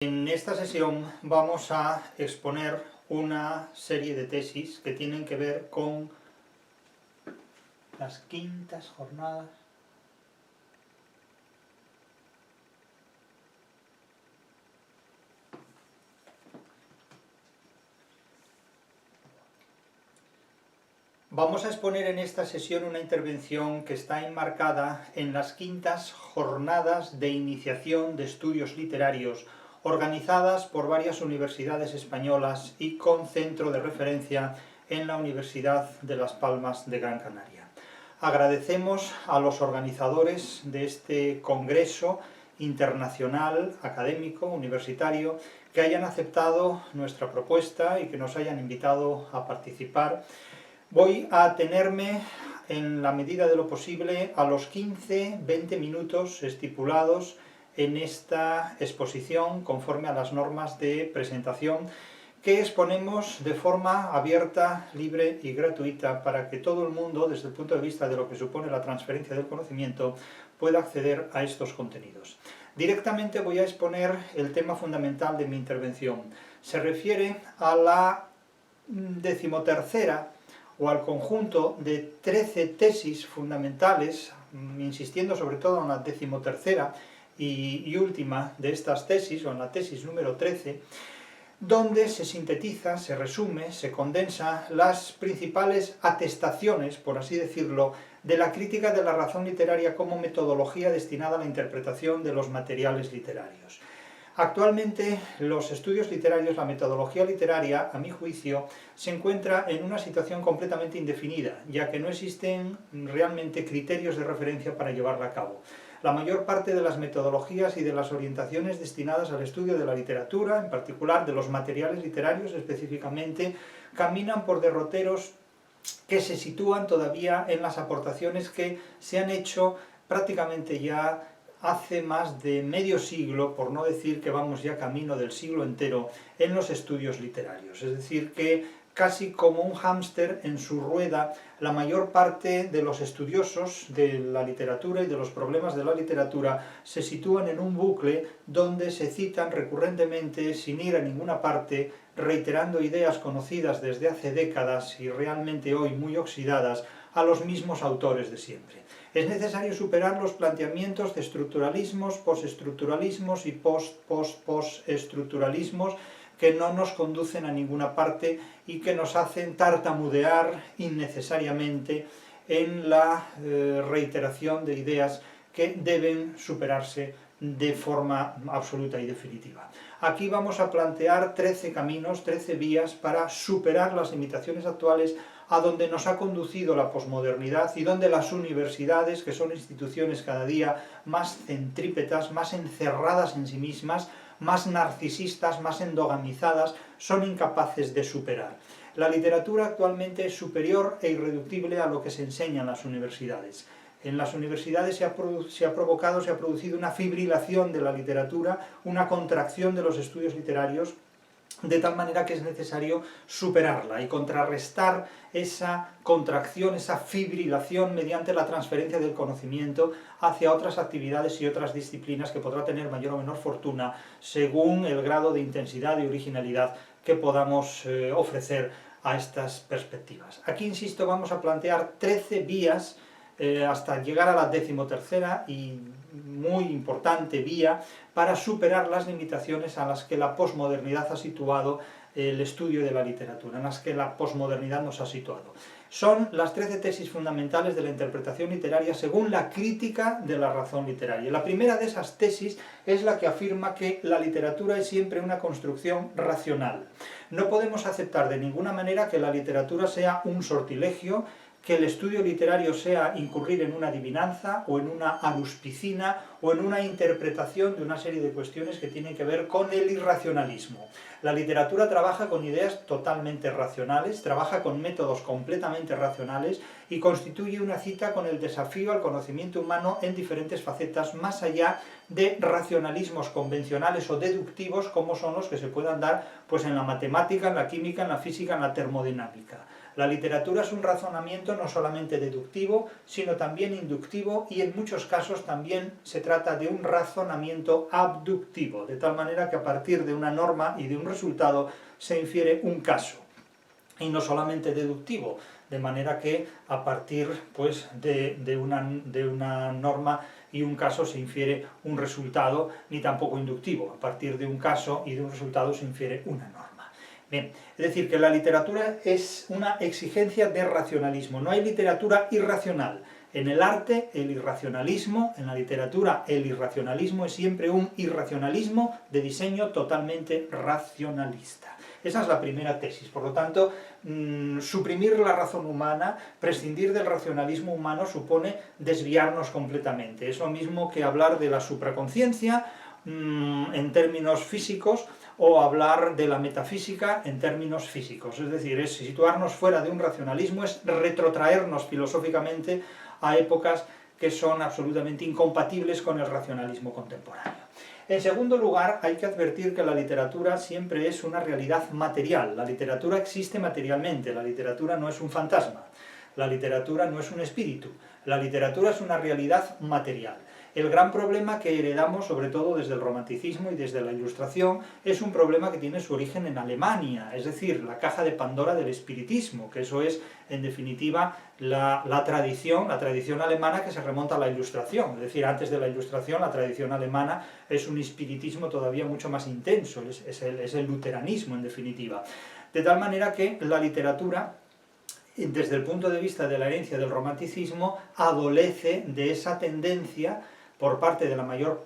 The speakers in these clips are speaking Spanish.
En esta sesión vamos a exponer una serie de tesis que tienen que ver con las quintas jornadas Vamos a exponer en esta sesión una intervención que está enmarcada en las quintas jornadas de iniciación de estudios literarios organizadas por varias universidades españolas y con centro de referencia en la Universidad de Las Palmas de Gran Canaria. Agradecemos a los organizadores de este congreso internacional, académico, universitario, que hayan aceptado nuestra propuesta y que nos hayan invitado a participar. Voy a atenerme, en la medida de lo posible, a los 15-20 minutos estipulados en esta exposición, conforme a las normas de presentación, que exponemos de forma abierta, libre y gratuita, para que todo el mundo, desde el punto de vista de lo que supone la transferencia del conocimiento, pueda acceder a estos contenidos. Directamente voy a exponer el tema fundamental de mi intervención. Se refiere a la 13ª o al conjunto de 13 tesis fundamentales, insistiendo sobre todo en la 13ª y última de estas tesis, o en la tesis número 13, donde se sintetiza, se resume, se condensa las principales atestaciones, por así decirlo, de la crítica de la razón literaria como metodología destinada a la interpretación de los materiales literarios. Actualmente los estudios literarios, la metodología literaria, a mi juicio, se encuentra en una situación completamente indefinida, ya que no existen realmente criterios de referencia para llevarla a cabo. La mayor parte de las metodologías y de las orientaciones destinadas al estudio de la literatura, en particular de los materiales literarios específicamente, caminan por derroteros que se sitúan todavía en las aportaciones que se han hecho prácticamente ya hace más de medio siglo, por no decir que vamos ya camino del siglo entero, en los estudios literarios. Es decir, que casi como un hámster en su rueda, la mayor parte de los estudiosos de la literatura y de los problemas de la literatura se sitúan en un bucle donde se citan recurrentemente, sin ir a ninguna parte, reiterando ideas conocidas desde hace décadas y realmente hoy muy oxidadas, a los mismos autores de siempre. Es necesario superar los planteamientos de estructuralismos, postestructuralismos y postestructuralismos que no nos conducen a ninguna parte y que nos hacen tartamudear innecesariamente en la reiteración de ideas que deben superarse de forma absoluta y definitiva. Aquí vamos a plantear 13 caminos, 13 vías para superar las limitaciones actuales a donde nos ha conducido la posmodernidad y donde las universidades, que son instituciones cada día más centrípetas, más encerradas en sí mismas, más narcisistas, más endogamizadas, son incapaces de superar. La literatura actualmente es superior e irreductible a lo que se enseña en las universidades. En las universidades se ha producido una fibrilación de la literatura, una contracción de los estudios literarios, de tal manera que es necesario superarla y contrarrestar esa contracción, esa fibrilación mediante la transferencia del conocimiento hacia otras actividades y otras disciplinas que podrá tener mayor o menor fortuna según el grado de intensidad y originalidad que podamos ofrecer a estas perspectivas. Aquí, insisto, vamos a plantear 13 vías hasta llegar a la 13ª y muy importante vía para superar las limitaciones a las que la posmodernidad ha situado el estudio de la literatura, en las que la posmodernidad nos ha situado. Son las 13 tesis fundamentales de la interpretación literaria según la crítica de la razón literaria. La primera de esas tesis es la que afirma que la literatura es siempre una construcción racional. No podemos aceptar de ninguna manera que la literatura sea un sortilegio, que el estudio literario sea incurrir en una adivinanza o en una aruspicina o en una interpretación de una serie de cuestiones que tienen que ver con el irracionalismo. La literatura trabaja con ideas totalmente racionales, trabaja con métodos completamente racionales y constituye una cita con el desafío al conocimiento humano en diferentes facetas, más allá de racionalismos convencionales o deductivos como son los que se puedan dar pues, en la matemática, en la química, en la física, en la termodinámica. La literatura es un razonamiento no solamente deductivo, sino también inductivo, y en muchos casos también se trata de un razonamiento abductivo, de tal manera que a partir de una norma y de un resultado se infiere un caso, y no solamente deductivo, de manera que a partir pues, de una norma y un caso se infiere un resultado, ni tampoco inductivo. A partir de un caso y de un resultado se infiere una norma. Bien, es decir, que la literatura es una exigencia de racionalismo. No hay literatura irracional. En el arte, el irracionalismo, en la literatura, el irracionalismo es siempre un irracionalismo de diseño totalmente racionalista. Esa es la primera tesis. Por lo tanto, suprimir la razón humana, prescindir del racionalismo humano, supone desviarnos completamente. Es lo mismo que hablar de la supraconciencia en términos físicos, o hablar de la metafísica en términos físicos. Es decir, es situarnos fuera de un racionalismo, es retrotraernos filosóficamente a épocas que son absolutamente incompatibles con el racionalismo contemporáneo. En segundo lugar, hay que advertir que la literatura siempre es una realidad material. La literatura existe materialmente, la literatura no es un fantasma, la literatura no es un espíritu, la literatura es una realidad material. El gran problema que heredamos, sobre todo desde el romanticismo y desde la Ilustración, es un problema que tiene su origen en Alemania, es decir, la caja de Pandora del espiritismo, que eso es, en definitiva, la tradición alemana que se remonta a la Ilustración. Es decir, antes de la Ilustración, la tradición alemana es un espiritismo todavía mucho más intenso, es el luteranismo, en definitiva. De tal manera que la literatura, desde el punto de vista de la herencia del romanticismo, adolece de esa tendencia por parte de la mayor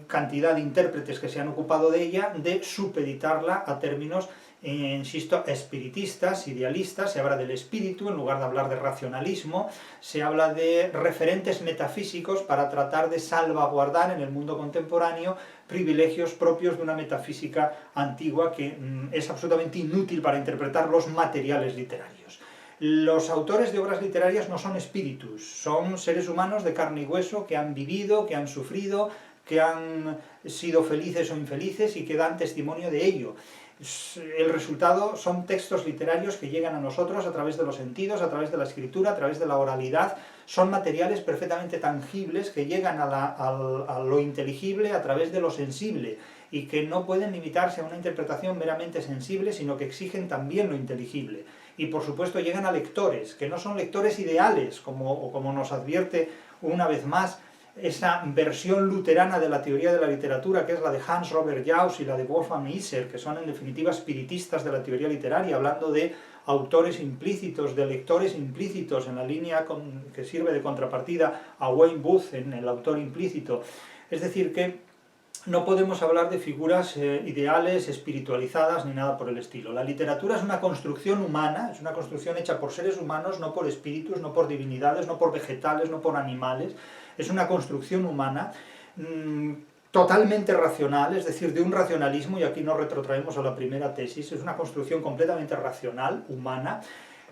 cantidad de intérpretes que se han ocupado de ella, de supeditarla a términos, insisto, espiritistas, idealistas. Se habla del espíritu en lugar de hablar de racionalismo, se habla de referentes metafísicos para tratar de salvaguardar en el mundo contemporáneo privilegios propios de una metafísica antigua que es absolutamente inútil para interpretar los materiales literarios. Los autores de obras literarias no son espíritus, son seres humanos de carne y hueso que han vivido, que han sufrido, que han sido felices o infelices y que dan testimonio de ello. El resultado son textos literarios que llegan a nosotros a través de los sentidos, a través de la escritura, a través de la oralidad. Son materiales perfectamente tangibles que llegan a lo inteligible a través de lo sensible y que no pueden limitarse a una interpretación meramente sensible, sino que exigen también lo inteligible. Y por supuesto llegan a lectores, que no son lectores ideales, como nos advierte una vez más esa versión luterana de la teoría de la literatura, que es la de Hans Robert Jauss y la de Wolfgang Iser, que son en definitiva espiritistas de la teoría literaria, hablando de autores implícitos, de lectores implícitos, en la línea que sirve de contrapartida a Wayne Booth en el autor implícito. Es decir, que no podemos hablar de figuras ideales, espiritualizadas, ni nada por el estilo. La literatura es una construcción humana, es una construcción hecha por seres humanos, no por espíritus, no por divinidades, no por vegetales, no por animales. Es una construcción humana totalmente racional, es decir, de un racionalismo, y aquí nos retrotraemos a la primera tesis, es una construcción completamente racional, humana,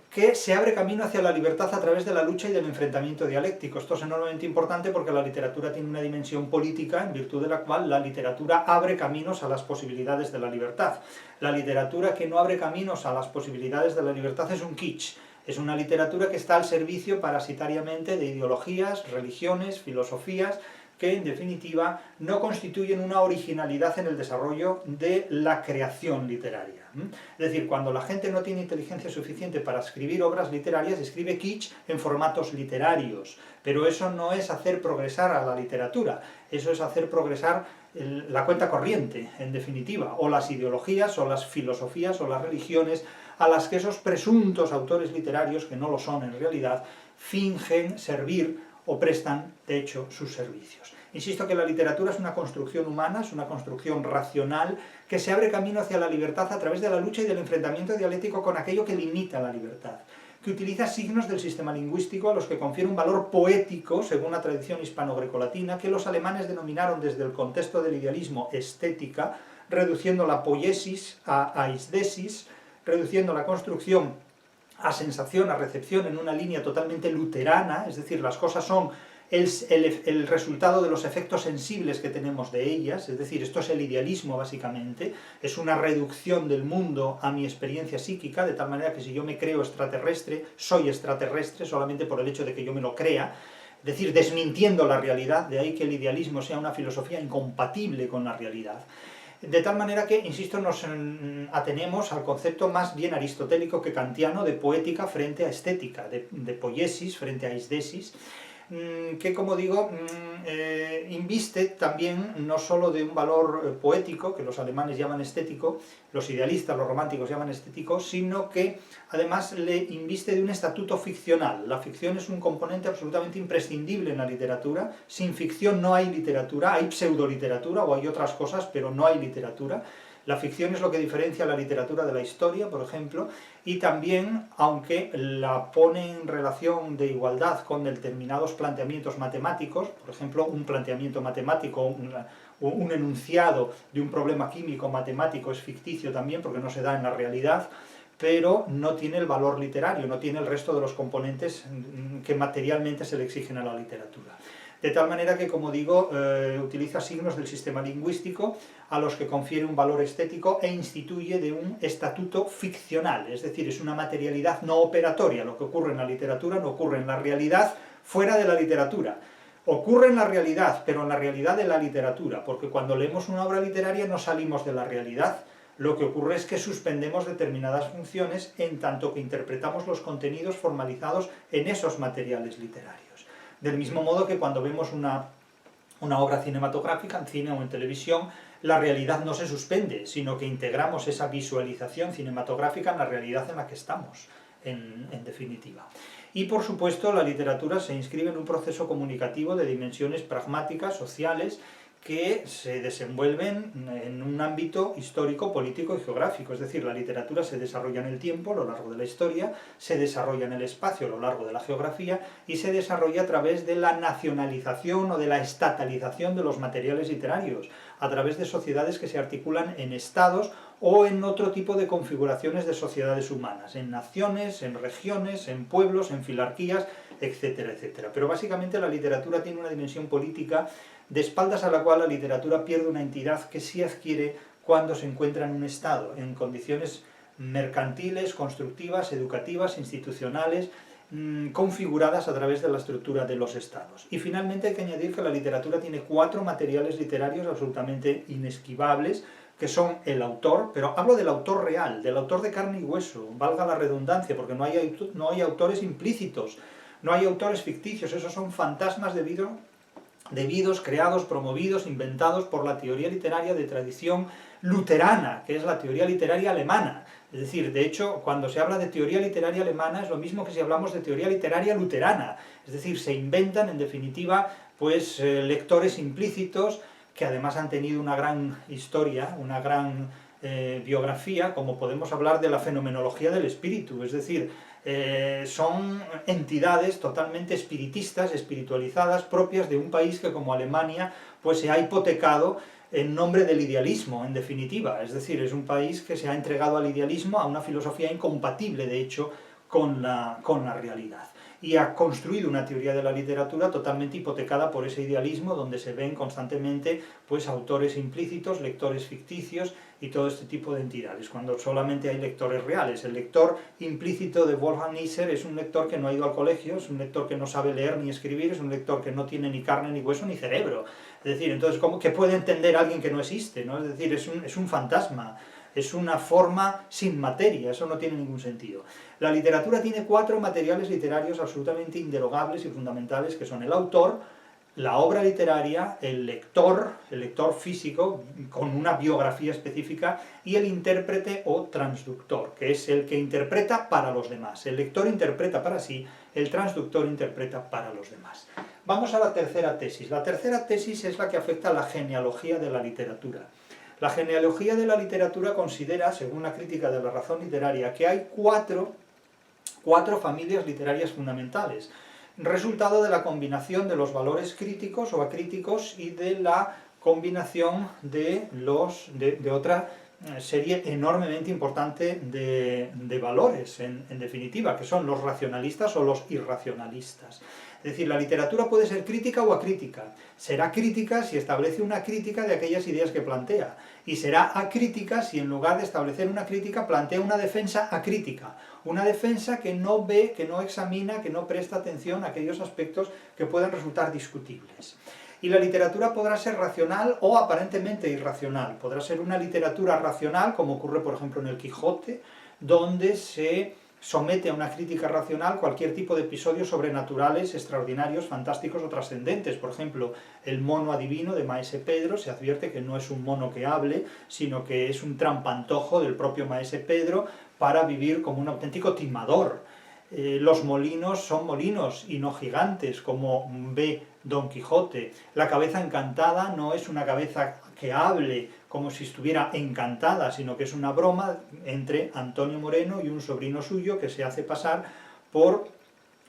que se abre camino hacia la libertad a través de la lucha y del enfrentamiento dialéctico. Esto es enormemente importante porque la literatura tiene una dimensión política en virtud de la cual la literatura abre caminos a las posibilidades de la libertad. La literatura que no abre caminos a las posibilidades de la libertad es un kitsch. Es una literatura que está al servicio parasitariamente de ideologías, religiones, filosofías, que en definitiva no constituyen una originalidad en el desarrollo de la creación literaria. Es decir, cuando la gente no tiene inteligencia suficiente para escribir obras literarias, escribe kitsch en formatos literarios, pero eso no es hacer progresar a la literatura, eso es hacer progresar la cuenta corriente, en definitiva, o las ideologías, o las filosofías, o las religiones, a las que esos presuntos autores literarios, que no lo son en realidad, fingen servir o prestan, de hecho, sus servicios. Insisto que la literatura es una construcción humana, es una construcción racional, que se abre camino hacia la libertad a través de la lucha y del enfrentamiento dialéctico con aquello que limita la libertad, que utiliza signos del sistema lingüístico a los que confiere un valor poético, según la tradición hispano-grecolatina, que los alemanes denominaron desde el contexto del idealismo estética, reduciendo la poiesis a aisdesis, reduciendo la construcción a sensación, a recepción, en una línea totalmente luterana, es decir, las cosas son el resultado de los efectos sensibles que tenemos de ellas, es decir, esto es el idealismo básicamente, es una reducción del mundo a mi experiencia psíquica, de tal manera que si yo me creo extraterrestre, soy extraterrestre solamente por el hecho de que yo me lo crea, es decir, desmintiendo la realidad, de ahí que el idealismo sea una filosofía incompatible con la realidad. De tal manera que, insisto, nos atenemos al concepto más bien aristotélico que kantiano de poética frente a estética, de poiesis frente a eidesis, que, como digo, inviste también no solo de un valor poético, que los alemanes llaman estético, los idealistas, los románticos llaman estético, sino que además le inviste de un estatuto ficcional. La ficción es un componente absolutamente imprescindible en la literatura. Sin ficción no hay literatura, hay pseudoliteratura o hay otras cosas, pero no hay literatura. La ficción es lo que diferencia la literatura de la historia, por ejemplo, y también, aunque la pone en relación de igualdad con determinados planteamientos matemáticos, por ejemplo, un planteamiento matemático, un enunciado de un problema químico matemático es ficticio también, porque no se da en la realidad, pero no tiene el valor literario, no tiene el resto de los componentes que materialmente se le exigen a la literatura. De tal manera que, como digo, utiliza signos del sistema lingüístico a los que confiere un valor estético e instituye de un estatuto ficcional, es decir, es una materialidad no operatoria. Lo que ocurre en la literatura no ocurre en la realidad fuera de la literatura. Ocurre en la realidad, pero en la realidad de la literatura, porque cuando leemos una obra literaria no salimos de la realidad. Lo que ocurre es que suspendemos determinadas funciones en tanto que interpretamos los contenidos formalizados en esos materiales literarios. Del mismo modo que cuando vemos una obra cinematográfica, en cine o en televisión, la realidad no se suspende, sino que integramos esa visualización cinematográfica en la realidad en la que estamos, en definitiva. Y por supuesto la literatura se inscribe en un proceso comunicativo de dimensiones pragmáticas, sociales, que se desenvuelven en un ámbito histórico, político y geográfico. Es decir, la literatura se desarrolla en el tiempo, a lo largo de la historia, se desarrolla en el espacio, a lo largo de la geografía, y se desarrolla a través de la nacionalización o de la estatalización de los materiales literarios, a través de sociedades que se articulan en estados o en otro tipo de configuraciones de sociedades humanas, en naciones, en regiones, en pueblos, en filarquías, etcétera, etcétera. Pero básicamente la literatura tiene una dimensión política de espaldas a la cual la literatura pierde una entidad que sí adquiere cuando se encuentra en un estado, en condiciones mercantiles, constructivas, educativas, institucionales, configuradas a través de la estructura de los estados. Y finalmente hay que añadir que la literatura tiene 4 materiales literarios absolutamente inesquivables, que son el autor, pero hablo del autor real, del autor de carne y hueso, valga la redundancia, porque no hay autores implícitos, no hay autores ficticios, esos son fantasmas debidos, creados, promovidos, inventados por la teoría literaria de tradición luterana, que es la teoría literaria alemana. Es decir, de hecho, cuando se habla de teoría literaria alemana es lo mismo que si hablamos de teoría literaria luterana. Es decir, se inventan, en definitiva, pues lectores implícitos que además han tenido una gran historia, una gran biografía, como podemos hablar de la fenomenología del espíritu. Es decir, son entidades totalmente espiritistas, espiritualizadas, propias de un país que, como Alemania, pues se ha hipotecado en nombre del idealismo, en definitiva. Es decir, es un país que se ha entregado al idealismo, a una filosofía incompatible, de hecho, con la realidad. Y ha construido una teoría de la literatura totalmente hipotecada por ese idealismo, donde se ven constantemente pues, autores implícitos, lectores ficticios y todo este tipo de entidades, cuando solamente hay lectores reales. El lector implícito de Wolfgang Nietzsche es un lector que no ha ido al colegio, es un lector que no sabe leer ni escribir, es un lector que no tiene ni carne, ni hueso, ni cerebro. Es decir, entonces, ¿cómo que puede entender a alguien que no existe? ¿No? Es decir, es un fantasma. Es una forma sin materia, eso no tiene ningún sentido. La literatura tiene 4 materiales literarios absolutamente inderogables y fundamentales, que son el autor, la obra literaria, el lector físico, con una biografía específica, y el intérprete o transductor, que es el que interpreta para los demás. El lector interpreta para sí, el transductor interpreta para los demás. Vamos a la tercera tesis. La tercera tesis es la que afecta a la genealogía de la literatura. La genealogía de la literatura considera, según la crítica de la razón literaria, que hay cuatro familias literarias fundamentales, resultado de la combinación de los valores críticos o acríticos y de la combinación de otra serie enormemente importante de valores, en definitiva, que son los racionalistas o los irracionalistas. Es decir, la literatura puede ser crítica o acrítica. Será crítica si establece una crítica de aquellas ideas que plantea, y será acrítica si en lugar de establecer una crítica plantea una defensa acrítica, una defensa que no ve, que no examina, que no presta atención a aquellos aspectos que puedan resultar discutibles. Y la literatura podrá ser racional o aparentemente irracional. Podrá ser una literatura racional, como ocurre por ejemplo en el Quijote, donde se somete a una crítica racional cualquier tipo de episodios sobrenaturales, extraordinarios, fantásticos o trascendentes. Por ejemplo, el mono adivino de Maese Pedro, se advierte que no es un mono que hable, sino que es un trampantojo del propio Maese Pedro para vivir como un auténtico timador. Los molinos son molinos y no gigantes, como ve Don Quijote. La cabeza encantada no es una cabeza que hable como si estuviera encantada, sino que es una broma entre Antonio Moreno y un sobrino suyo que se hace pasar por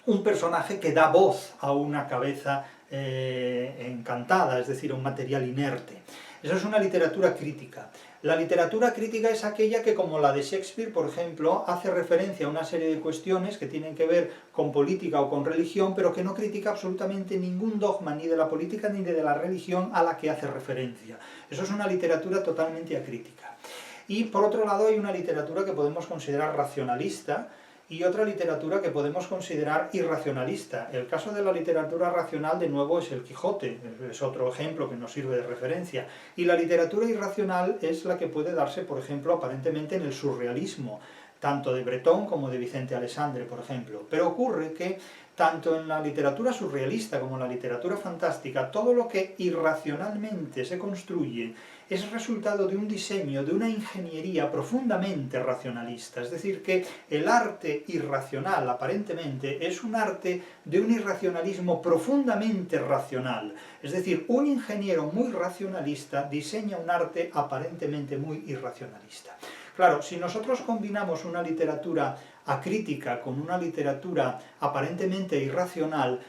un personaje que da voz a una cabeza encantada, es decir, un material inerte. Eso es una literatura crítica. La literatura crítica es aquella que, como la de Shakespeare, por ejemplo, hace referencia a una serie de cuestiones que tienen que ver con política o con religión, pero que no critica absolutamente ningún dogma ni de la política ni de la religión a la que hace referencia. Eso es una literatura totalmente acrítica. Y por otro lado hay una literatura que podemos considerar racionalista, y otra literatura que podemos considerar irracionalista. El caso de la literatura racional, de nuevo, es el Quijote, es otro ejemplo que nos sirve de referencia. Y la literatura irracional es la que puede darse, por ejemplo, aparentemente en el surrealismo, tanto de Bretón como de Vicente Alessandre, por ejemplo. Pero ocurre que tanto en la literatura surrealista como en la literatura fantástica, todo lo que irracionalmente se construye es resultado de un diseño, de una ingeniería profundamente racionalista. Es decir, que el arte irracional, aparentemente, es un arte de un irracionalismo profundamente racional. Es decir, un ingeniero muy racionalista diseña un arte aparentemente muy irracionalista. Claro, si nosotros combinamos una literatura acrítica con una literatura aparentemente irracional,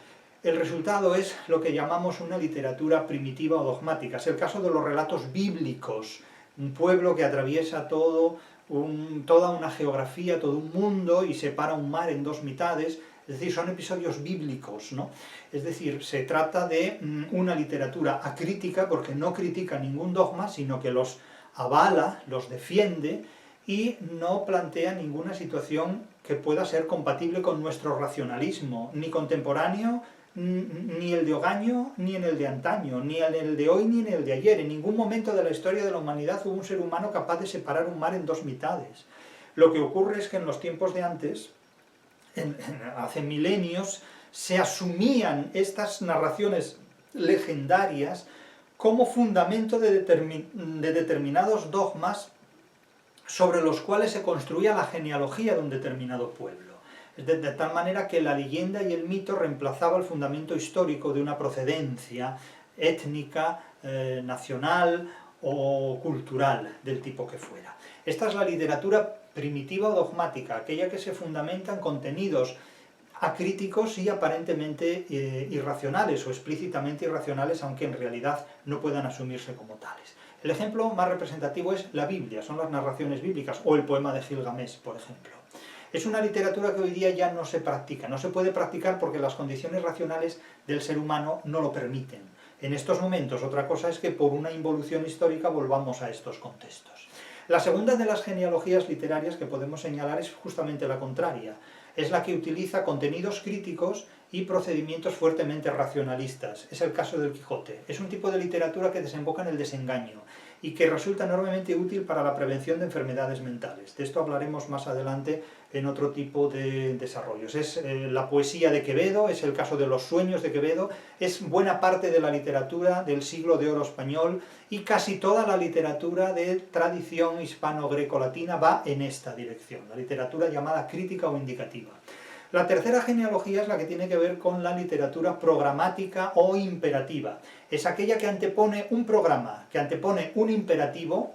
el resultado es lo que llamamos una literatura primitiva o dogmática. Es el caso de los relatos bíblicos, un pueblo que atraviesa toda una geografía, todo un mundo y separa un mar en dos mitades. Es decir, son episodios bíblicos, ¿no? Es decir, se trata de una literatura acrítica porque no critica ningún dogma, sino que los avala, los defiende y no plantea ninguna situación que pueda ser compatible con nuestro racionalismo, ni contemporáneo, ni el de Ogaño, ni en el de antaño, ni en el de hoy, ni en el de ayer. En ningún momento de la historia de la humanidad hubo un ser humano capaz de separar un mar en dos mitades. Lo que ocurre es que en los tiempos de antes, hace milenios, se asumían estas narraciones legendarias como fundamento de determinados dogmas sobre los cuales se construía la genealogía de un determinado pueblo. De tal manera que la leyenda y el mito reemplazaba el fundamento histórico de una procedencia étnica, nacional o cultural, del tipo que fuera. Esta es la literatura primitiva o dogmática, aquella que se fundamenta en contenidos acríticos y aparentemente irracionales o explícitamente irracionales, aunque en realidad no puedan asumirse como tales. El ejemplo más representativo es la Biblia, son las narraciones bíblicas, o el poema de Gilgamesh, por ejemplo. Es una literatura que hoy día ya no se practica, no se puede practicar porque las condiciones racionales del ser humano no lo permiten. En estos momentos, otra cosa es que por una involución histórica volvamos a estos contextos. La segunda de las genealogías literarias que podemos señalar es justamente la contraria. Es la que utiliza contenidos críticos y procedimientos fuertemente racionalistas. Es el caso del Quijote. Es un tipo de literatura que desemboca en el desengaño y que resulta enormemente útil para la prevención de enfermedades mentales. De esto hablaremos más adelante en otro tipo de desarrollos. Es la poesía de Quevedo, es el caso de los sueños de Quevedo, es buena parte de la literatura del siglo de oro español y casi toda la literatura de tradición hispano-greco-latina va en esta dirección, la literatura llamada crítica o indicativa. La tercera genealogía es la que tiene que ver con la literatura programática o imperativa. Es aquella que antepone un programa, que antepone un imperativo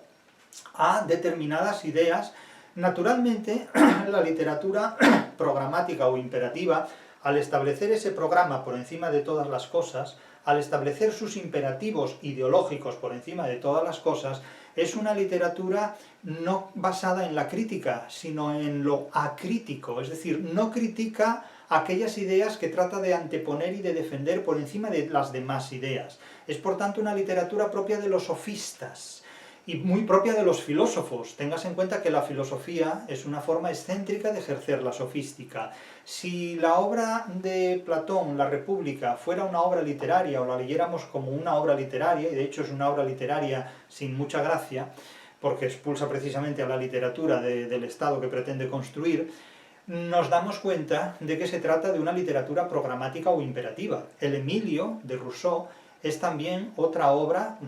a determinadas ideas. Naturalmente, la literatura programática o imperativa, al establecer ese programa por encima de todas las cosas, al establecer sus imperativos ideológicos por encima de todas las cosas, es una literatura no basada en la crítica, sino en lo acrítico, es decir, no critica aquellas ideas que trata de anteponer y de defender por encima de las demás ideas. Es por tanto una literatura propia de los sofistas, y muy propia de los filósofos. Tengas en cuenta que la filosofía es una forma excéntrica de ejercer la sofística. Si la obra de Platón, La República, fuera una obra literaria, o la leyéramos como una obra literaria, y de hecho es una obra literaria sin mucha gracia, porque expulsa precisamente a la literatura del Estado que pretende construir, nos damos cuenta de que se trata de una literatura programática o imperativa. El Emilio, de Rousseau, es también otra obra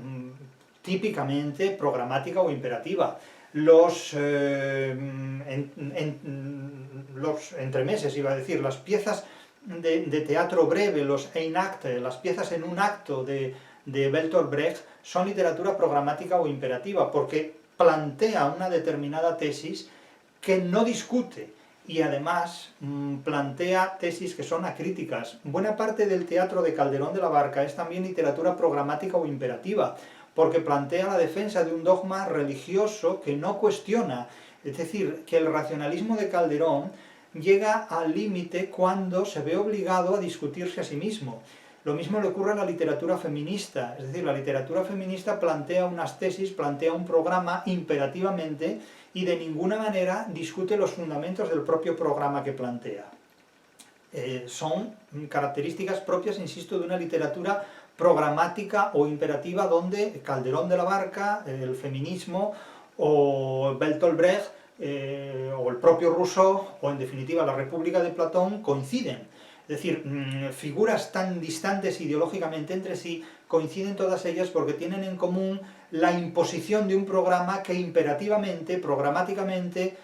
típicamente programática o imperativa. Los entremeses, iba a decir, las piezas de teatro breve, los Einakte, las piezas en un acto de Bertolt Brecht, son literatura programática o imperativa, porque plantea una determinada tesis que no discute, y además plantea tesis que son acríticas. Buena parte del teatro de Calderón de la Barca es también literatura programática o imperativa, porque plantea la defensa de un dogma religioso que no cuestiona. Es decir, que el racionalismo de Calderón llega al límite cuando se ve obligado a discutirse a sí mismo. Lo mismo le ocurre a la literatura feminista, es decir, la literatura feminista plantea unas tesis, plantea un programa imperativamente y de ninguna manera discute los fundamentos del propio programa que plantea. Son características propias, insisto, de una literatura programática o imperativa donde Calderón de la Barca, el feminismo, o Bertolt Brecht, o el propio Rousseau, o en definitiva la República de Platón, coinciden. Es decir, figuras tan distantes ideológicamente entre sí, coinciden todas ellas porque tienen en común la imposición de un programa que imperativamente, programáticamente,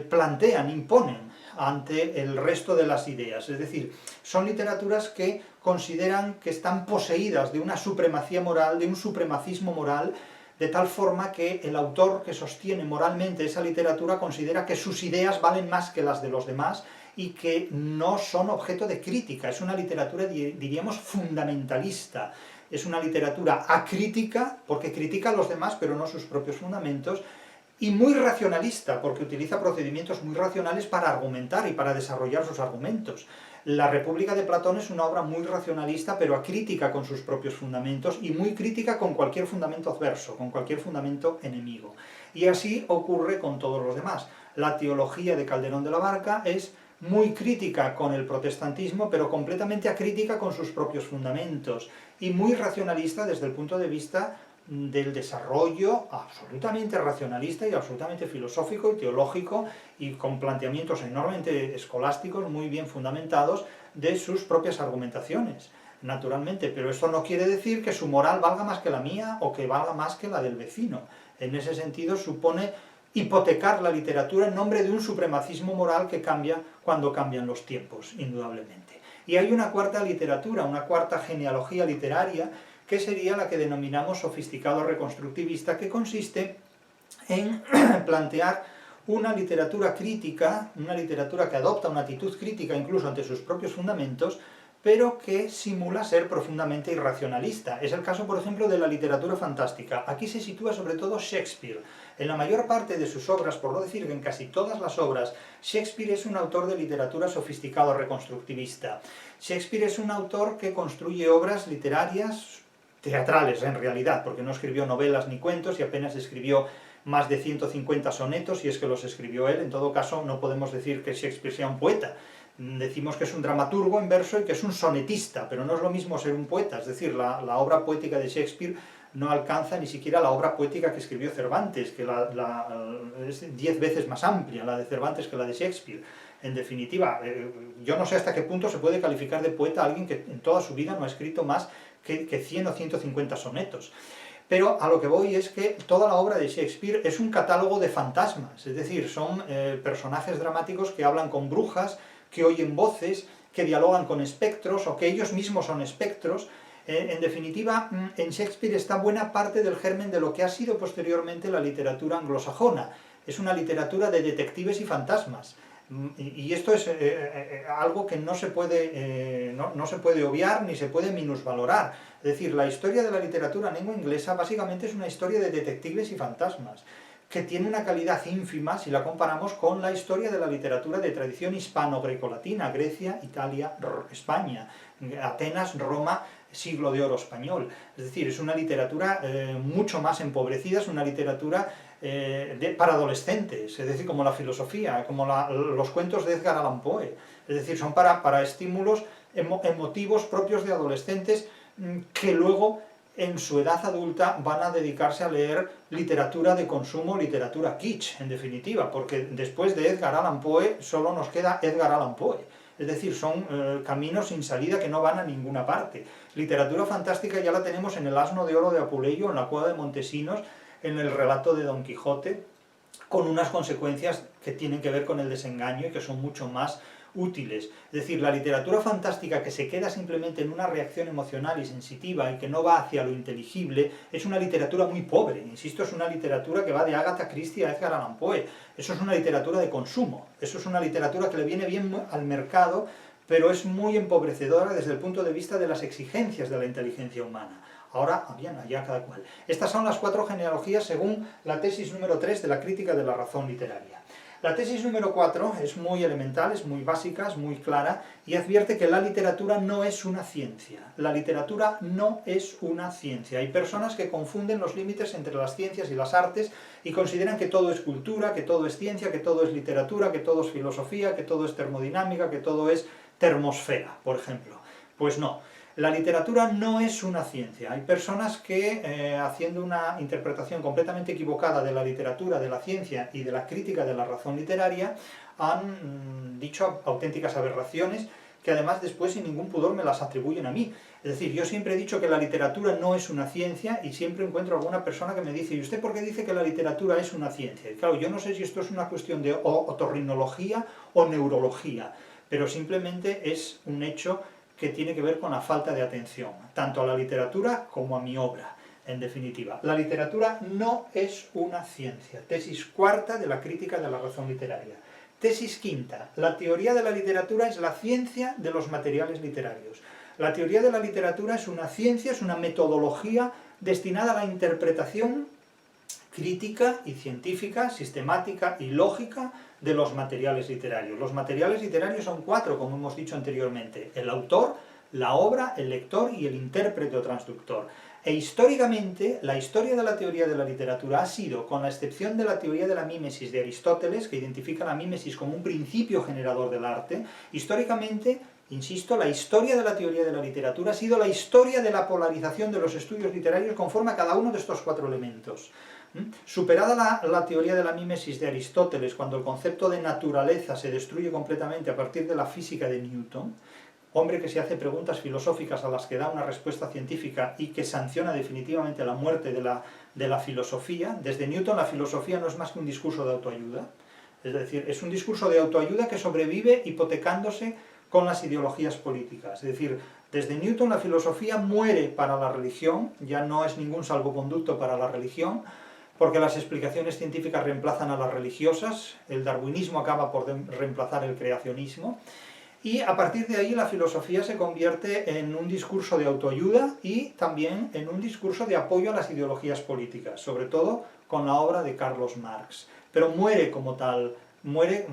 plantean, imponen ante el resto de las ideas. Es decir, son literaturas que consideran que están poseídas de una supremacía moral, de un supremacismo moral, de tal forma que el autor que sostiene moralmente esa literatura considera que sus ideas valen más que las de los demás y que no son objeto de crítica. Es una literatura, diríamos, fundamentalista. Es una literatura acrítica, porque critica a los demás, pero no sus propios fundamentos, y muy racionalista, porque utiliza procedimientos muy racionales para argumentar y para desarrollar sus argumentos. La República de Platón es una obra muy racionalista, pero acrítica con sus propios fundamentos, y muy crítica con cualquier fundamento adverso, con cualquier fundamento enemigo. Y así ocurre con todos los demás. La teología de Calderón de la Barca es muy crítica con el protestantismo, pero completamente acrítica con sus propios fundamentos, y muy racionalista desde el punto de vista del desarrollo absolutamente racionalista y absolutamente filosófico y teológico, y con planteamientos enormemente escolásticos, muy bien fundamentados, de sus propias argumentaciones, naturalmente, pero esto no quiere decir que su moral valga más que la mía o que valga más que la del vecino. En ese sentido supone hipotecar la literatura en nombre de un supremacismo moral que cambia cuando cambian los tiempos, indudablemente. Y hay una cuarta literatura, una cuarta genealogía literaria, que sería la que denominamos sofisticado reconstructivista, que consiste en plantear una literatura crítica, una literatura que adopta una actitud crítica incluso ante sus propios fundamentos, pero que simula ser profundamente irracionalista. Es el caso, por ejemplo, de la literatura fantástica. Aquí se sitúa sobre todo Shakespeare. En la mayor parte de sus obras, por no decir que en casi todas las obras, Shakespeare es un autor de literatura sofisticado reconstructivista. Shakespeare es un autor que construye obras literarias, teatrales en realidad, porque no escribió novelas ni cuentos y apenas escribió más de 150 sonetos, y es que los escribió él. En todo caso, no podemos decir que Shakespeare sea un poeta. Decimos que es un dramaturgo en verso y que es un sonetista, pero no es lo mismo ser un poeta. Es decir, la obra poética de Shakespeare no alcanza ni siquiera la obra poética que escribió Cervantes, que es 10 veces más amplia la de Cervantes que la de Shakespeare. En definitiva, yo no sé hasta qué punto se puede calificar de poeta a alguien que en toda su vida no ha escrito más que 100 o 150 sonetos. Pero a lo que voy es que toda la obra de Shakespeare es un catálogo de fantasmas, es decir, son personajes dramáticos que hablan con brujas, que oyen voces, que dialogan con espectros, o que ellos mismos son espectros. En definitiva, en Shakespeare está buena parte del germen de lo que ha sido posteriormente la literatura anglosajona. Es una literatura de detectives y fantasmas. Y esto es algo que no se puede obviar ni se puede minusvalorar. Es decir, la historia de la literatura en lengua inglesa básicamente es una historia de detectives y fantasmas. que tiene una calidad ínfima si la comparamos con la historia de la literatura de tradición hispano-grecolatina, Grecia, Italia, España, Atenas, Roma, siglo de oro español. Es decir, es una literatura mucho más empobrecida, es una literatura para adolescentes, es decir, como la filosofía, como los cuentos de Edgar Allan Poe. Es decir, son para estímulos emotivos propios de adolescentes que luego en su edad adulta van a dedicarse a leer literatura de consumo, literatura kitsch, en definitiva, porque después de Edgar Allan Poe solo nos queda Edgar Allan Poe. Es decir, son caminos sin salida que no van a ninguna parte. Literatura fantástica ya la tenemos en El asno de oro de Apuleyo, en La cueva de Montesinos, en el relato de Don Quijote, con unas consecuencias que tienen que ver con el desengaño y que son mucho más útiles. Es decir, la literatura fantástica que se queda simplemente en una reacción emocional y sensitiva y que no va hacia lo inteligible, es una literatura muy pobre. Insisto, es una literatura que va de Agatha Christie a Edgar Allan Poe. Eso es una literatura de consumo. Eso es una literatura que le viene bien al mercado, pero es muy empobrecedora desde el punto de vista de las exigencias de la inteligencia humana. Ahora, bien, allá cada cual. Estas son las 4 genealogías según la tesis número 3 de la crítica de la razón literaria. La tesis número 4 es muy elemental, es muy básica, es muy clara, y advierte que la literatura no es una ciencia. La literatura no es una ciencia. Hay personas que confunden los límites entre las ciencias y las artes y consideran que todo es cultura, que todo es ciencia, que todo es literatura, que todo es filosofía, que todo es termodinámica, que todo es termosfera, por ejemplo. Pues no. La literatura no es una ciencia. Hay personas que, haciendo una interpretación completamente equivocada de la literatura, de la ciencia y de la crítica de la razón literaria, han dicho auténticas aberraciones que además después sin ningún pudor me las atribuyen a mí. Es decir, yo siempre he dicho que la literatura no es una ciencia y siempre encuentro alguna persona que me dice ¿y usted por qué dice que la literatura es una ciencia? Y claro, yo no sé si esto es una cuestión de otorrinología o neurología, pero simplemente es un hecho que tiene que ver con la falta de atención, tanto a la literatura como a mi obra, en definitiva. La literatura no es una ciencia. Tesis 4 de la crítica de la razón literaria. Tesis 5. La teoría de la literatura es la ciencia de los materiales literarios. La teoría de la literatura es una ciencia, es una metodología destinada a la interpretación crítica y científica, sistemática y lógica de los materiales literarios. Los materiales literarios son 4, como hemos dicho anteriormente: el autor, la obra, el lector y el intérprete o transductor. E históricamente, la historia de la teoría de la literatura ha sido, con la excepción de la teoría de la mímesis de Aristóteles, que identifica la mímesis como un principio generador del arte, históricamente, insisto, la historia de la teoría de la literatura ha sido la historia de la polarización de los estudios literarios conforme a cada uno de estos 4 elementos. Superada la teoría de la mímesis de Aristóteles, cuando el concepto de naturaleza se destruye completamente a partir de la física de Newton, hombre que se hace preguntas filosóficas a las que da una respuesta científica y que sanciona definitivamente la muerte de la filosofía, desde Newton la filosofía no es más que un discurso de autoayuda, es decir, es un discurso de autoayuda que sobrevive hipotecándose con las ideologías políticas. Es decir, desde Newton la filosofía muere para la religión, ya no es ningún salvoconducto para la religión, porque las explicaciones científicas reemplazan a las religiosas, el darwinismo acaba por reemplazar el creacionismo, y a partir de ahí la filosofía se convierte en un discurso de autoayuda y también en un discurso de apoyo a las ideologías políticas, sobre todo con la obra de Carlos Marx. Pero muere como tal, muere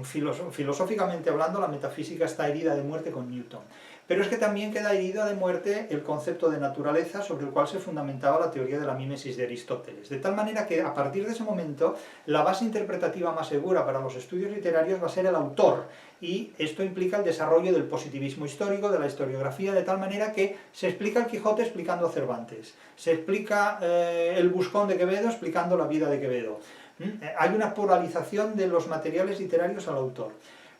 filosóficamente hablando, la metafísica está herida de muerte con Newton. Pero es que también queda herida de muerte el concepto de naturaleza sobre el cual se fundamentaba la teoría de la mímesis de Aristóteles. De tal manera que a partir de ese momento la base interpretativa más segura para los estudios literarios va a ser el autor, y esto implica el desarrollo del positivismo histórico, de la historiografía, de tal manera que se explica el Quijote explicando a Cervantes, se explica el Buscón de Quevedo explicando la vida de Quevedo. Hay una polarización de los materiales literarios al autor.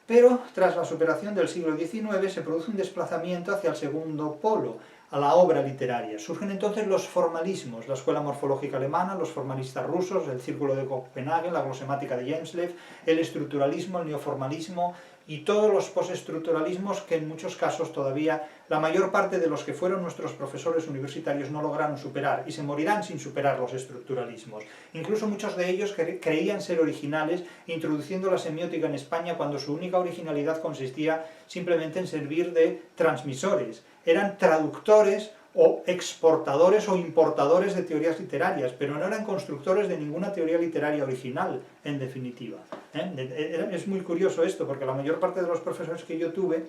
Pero tras la superación del siglo XIX se produce un desplazamiento hacia el segundo polo, a la obra literaria. Surgen entonces los formalismos, la escuela morfológica alemana, los formalistas rusos, el círculo de Copenhague, la glosemática de Janslev, el estructuralismo, el neoformalismo y todos los postestructuralismos que en muchos casos todavía la mayor parte de los que fueron nuestros profesores universitarios no lograron superar y se morirán sin superar los estructuralismos. Incluso muchos de ellos creían ser originales introduciendo la semiótica en España cuando su única originalidad consistía simplemente en servir de transmisores. Eran traductores o exportadores o importadores de teorías literarias, pero no eran constructores de ninguna teoría literaria original, en definitiva. Es muy curioso esto, porque la mayor parte de los profesores que yo tuve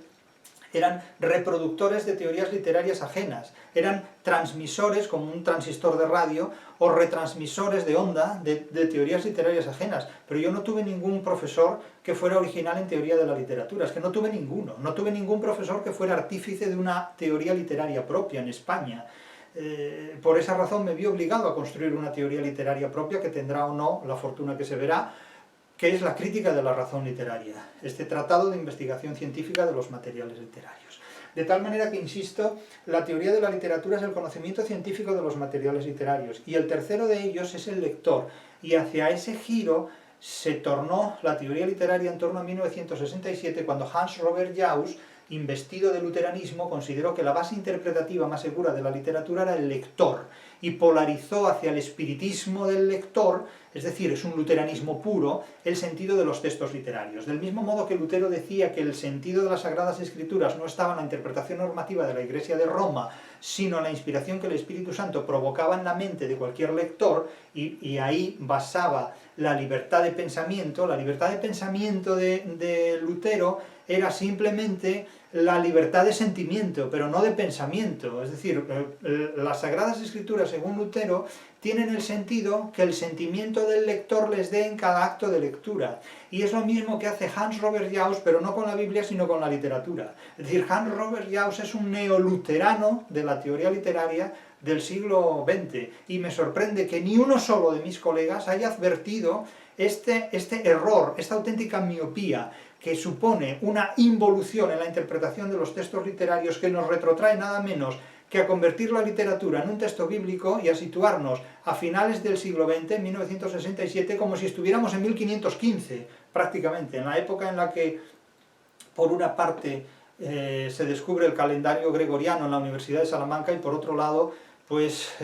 eran reproductores de teorías literarias ajenas, eran transmisores, como un transistor de radio, o retransmisores de onda de teorías literarias ajenas, pero yo no tuve ningún profesor que fuera original en teoría de la literatura, es que no tuve ninguno, no tuve ningún profesor que fuera artífice de una teoría literaria propia en España. Por esa razón me vi obligado a construir una teoría literaria propia que tendrá o no la fortuna que se verá, que es la crítica de la razón literaria, este tratado de investigación científica de los materiales literarios. De tal manera que, insisto, la teoría de la literatura es el conocimiento científico de los materiales literarios, y el tercero de ellos es el lector, y hacia ese giro se tornó la teoría literaria en torno a 1967, cuando Hans Robert Jauss, investido de luteranismo, consideró que la base interpretativa más segura de la literatura era el lector, y polarizó hacia el espiritismo del lector, es decir, es un luteranismo puro, el sentido de los textos literarios. Del mismo modo que Lutero decía que el sentido de las Sagradas Escrituras no estaba en la interpretación normativa de la Iglesia de Roma, sino en la inspiración que el Espíritu Santo provocaba en la mente de cualquier lector, y ahí basaba la libertad de pensamiento. La libertad de pensamiento de Lutero era simplemente la libertad de sentimiento, pero no de pensamiento. Es decir, las Sagradas Escrituras, según Lutero, tienen el sentido que el sentimiento del lector les dé en cada acto de lectura. Y es lo mismo que hace Hans Robert Jauss, pero no con la Biblia, sino con la literatura. Es decir, Hans Robert Jauss es un neoluterano de la teoría literaria del siglo XX, y me sorprende que ni uno solo de mis colegas haya advertido este error, esta auténtica miopía, que supone una involución en la interpretación de los textos literarios que nos retrotrae nada menos que a convertir la literatura en un texto bíblico y a situarnos a finales del siglo XX, en 1967, como si estuviéramos en 1515, prácticamente, en la época en la que, por una parte, se descubre el calendario gregoriano en la Universidad de Salamanca, y por otro lado, pues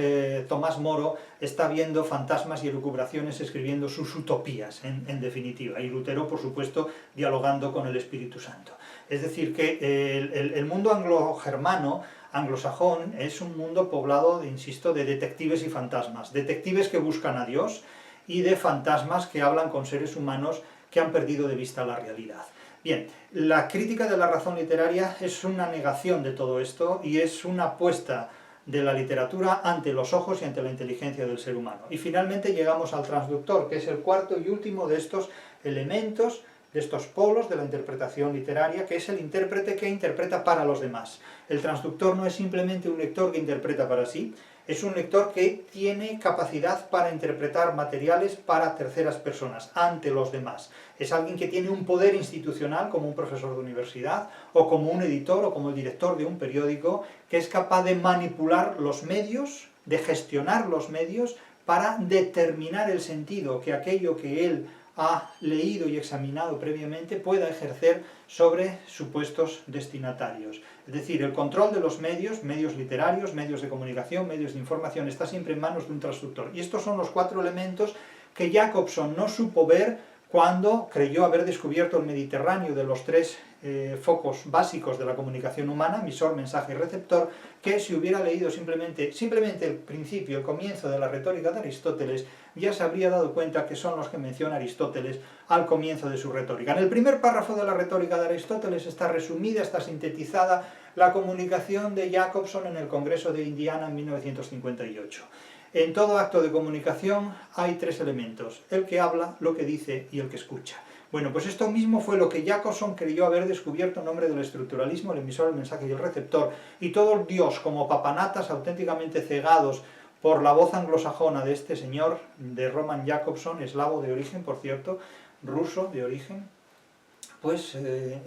Tomás Moro está viendo fantasmas y elucubraciones, escribiendo sus utopías, en definitiva, y Lutero, por supuesto, dialogando con el Espíritu Santo. Es decir, que el mundo anglo-germano, anglosajón, es un mundo poblado, insisto, de detectives y fantasmas. Detectives que buscan a Dios, y de fantasmas que hablan con seres humanos que han perdido de vista la realidad. Bien, la crítica de la razón literaria es una negación de todo esto, y es una apuesta de la literatura ante los ojos y ante la inteligencia del ser humano. Y finalmente llegamos al transductor, que es el cuarto y último de estos elementos, de estos polos de la interpretación literaria, que es el intérprete que interpreta para los demás. El transductor no es simplemente un lector que interpreta para sí, es un lector que tiene capacidad para interpretar materiales para terceras personas, ante los demás. Es alguien que tiene un poder institucional, como un profesor de universidad, o como un editor, o como el director de un periódico, que es capaz de manipular los medios, de gestionar los medios, para determinar el sentido que aquello que él ha leído y examinado previamente pueda ejercer sobre supuestos destinatarios. Es decir, el control de los medios, medios literarios, medios de comunicación, medios de información, está siempre en manos de un transductor. Y estos son los cuatro elementos que Jacobson no supo ver cuando creyó haber descubierto el Mediterráneo de los tres focos básicos de la comunicación humana, emisor, mensaje y receptor, que si hubiera leído simplemente el principio, el comienzo de la retórica de Aristóteles, ya se habría dado cuenta que son los que menciona Aristóteles al comienzo de su retórica. En el primer párrafo de la retórica de Aristóteles está resumida, está sintetizada la comunicación de Jacobson en el Congreso de Indiana en 1958. En todo acto de comunicación hay tres elementos: el que habla, lo que dice y el que escucha. Bueno, pues esto mismo fue lo que Jacobson creyó haber descubierto en nombre del estructuralismo, el emisor, el mensaje y el receptor, y todo Dios como papanatas auténticamente cegados por la voz anglosajona de este señor, de Roman Jacobson, eslavo de origen, por cierto, ruso de origen, pues,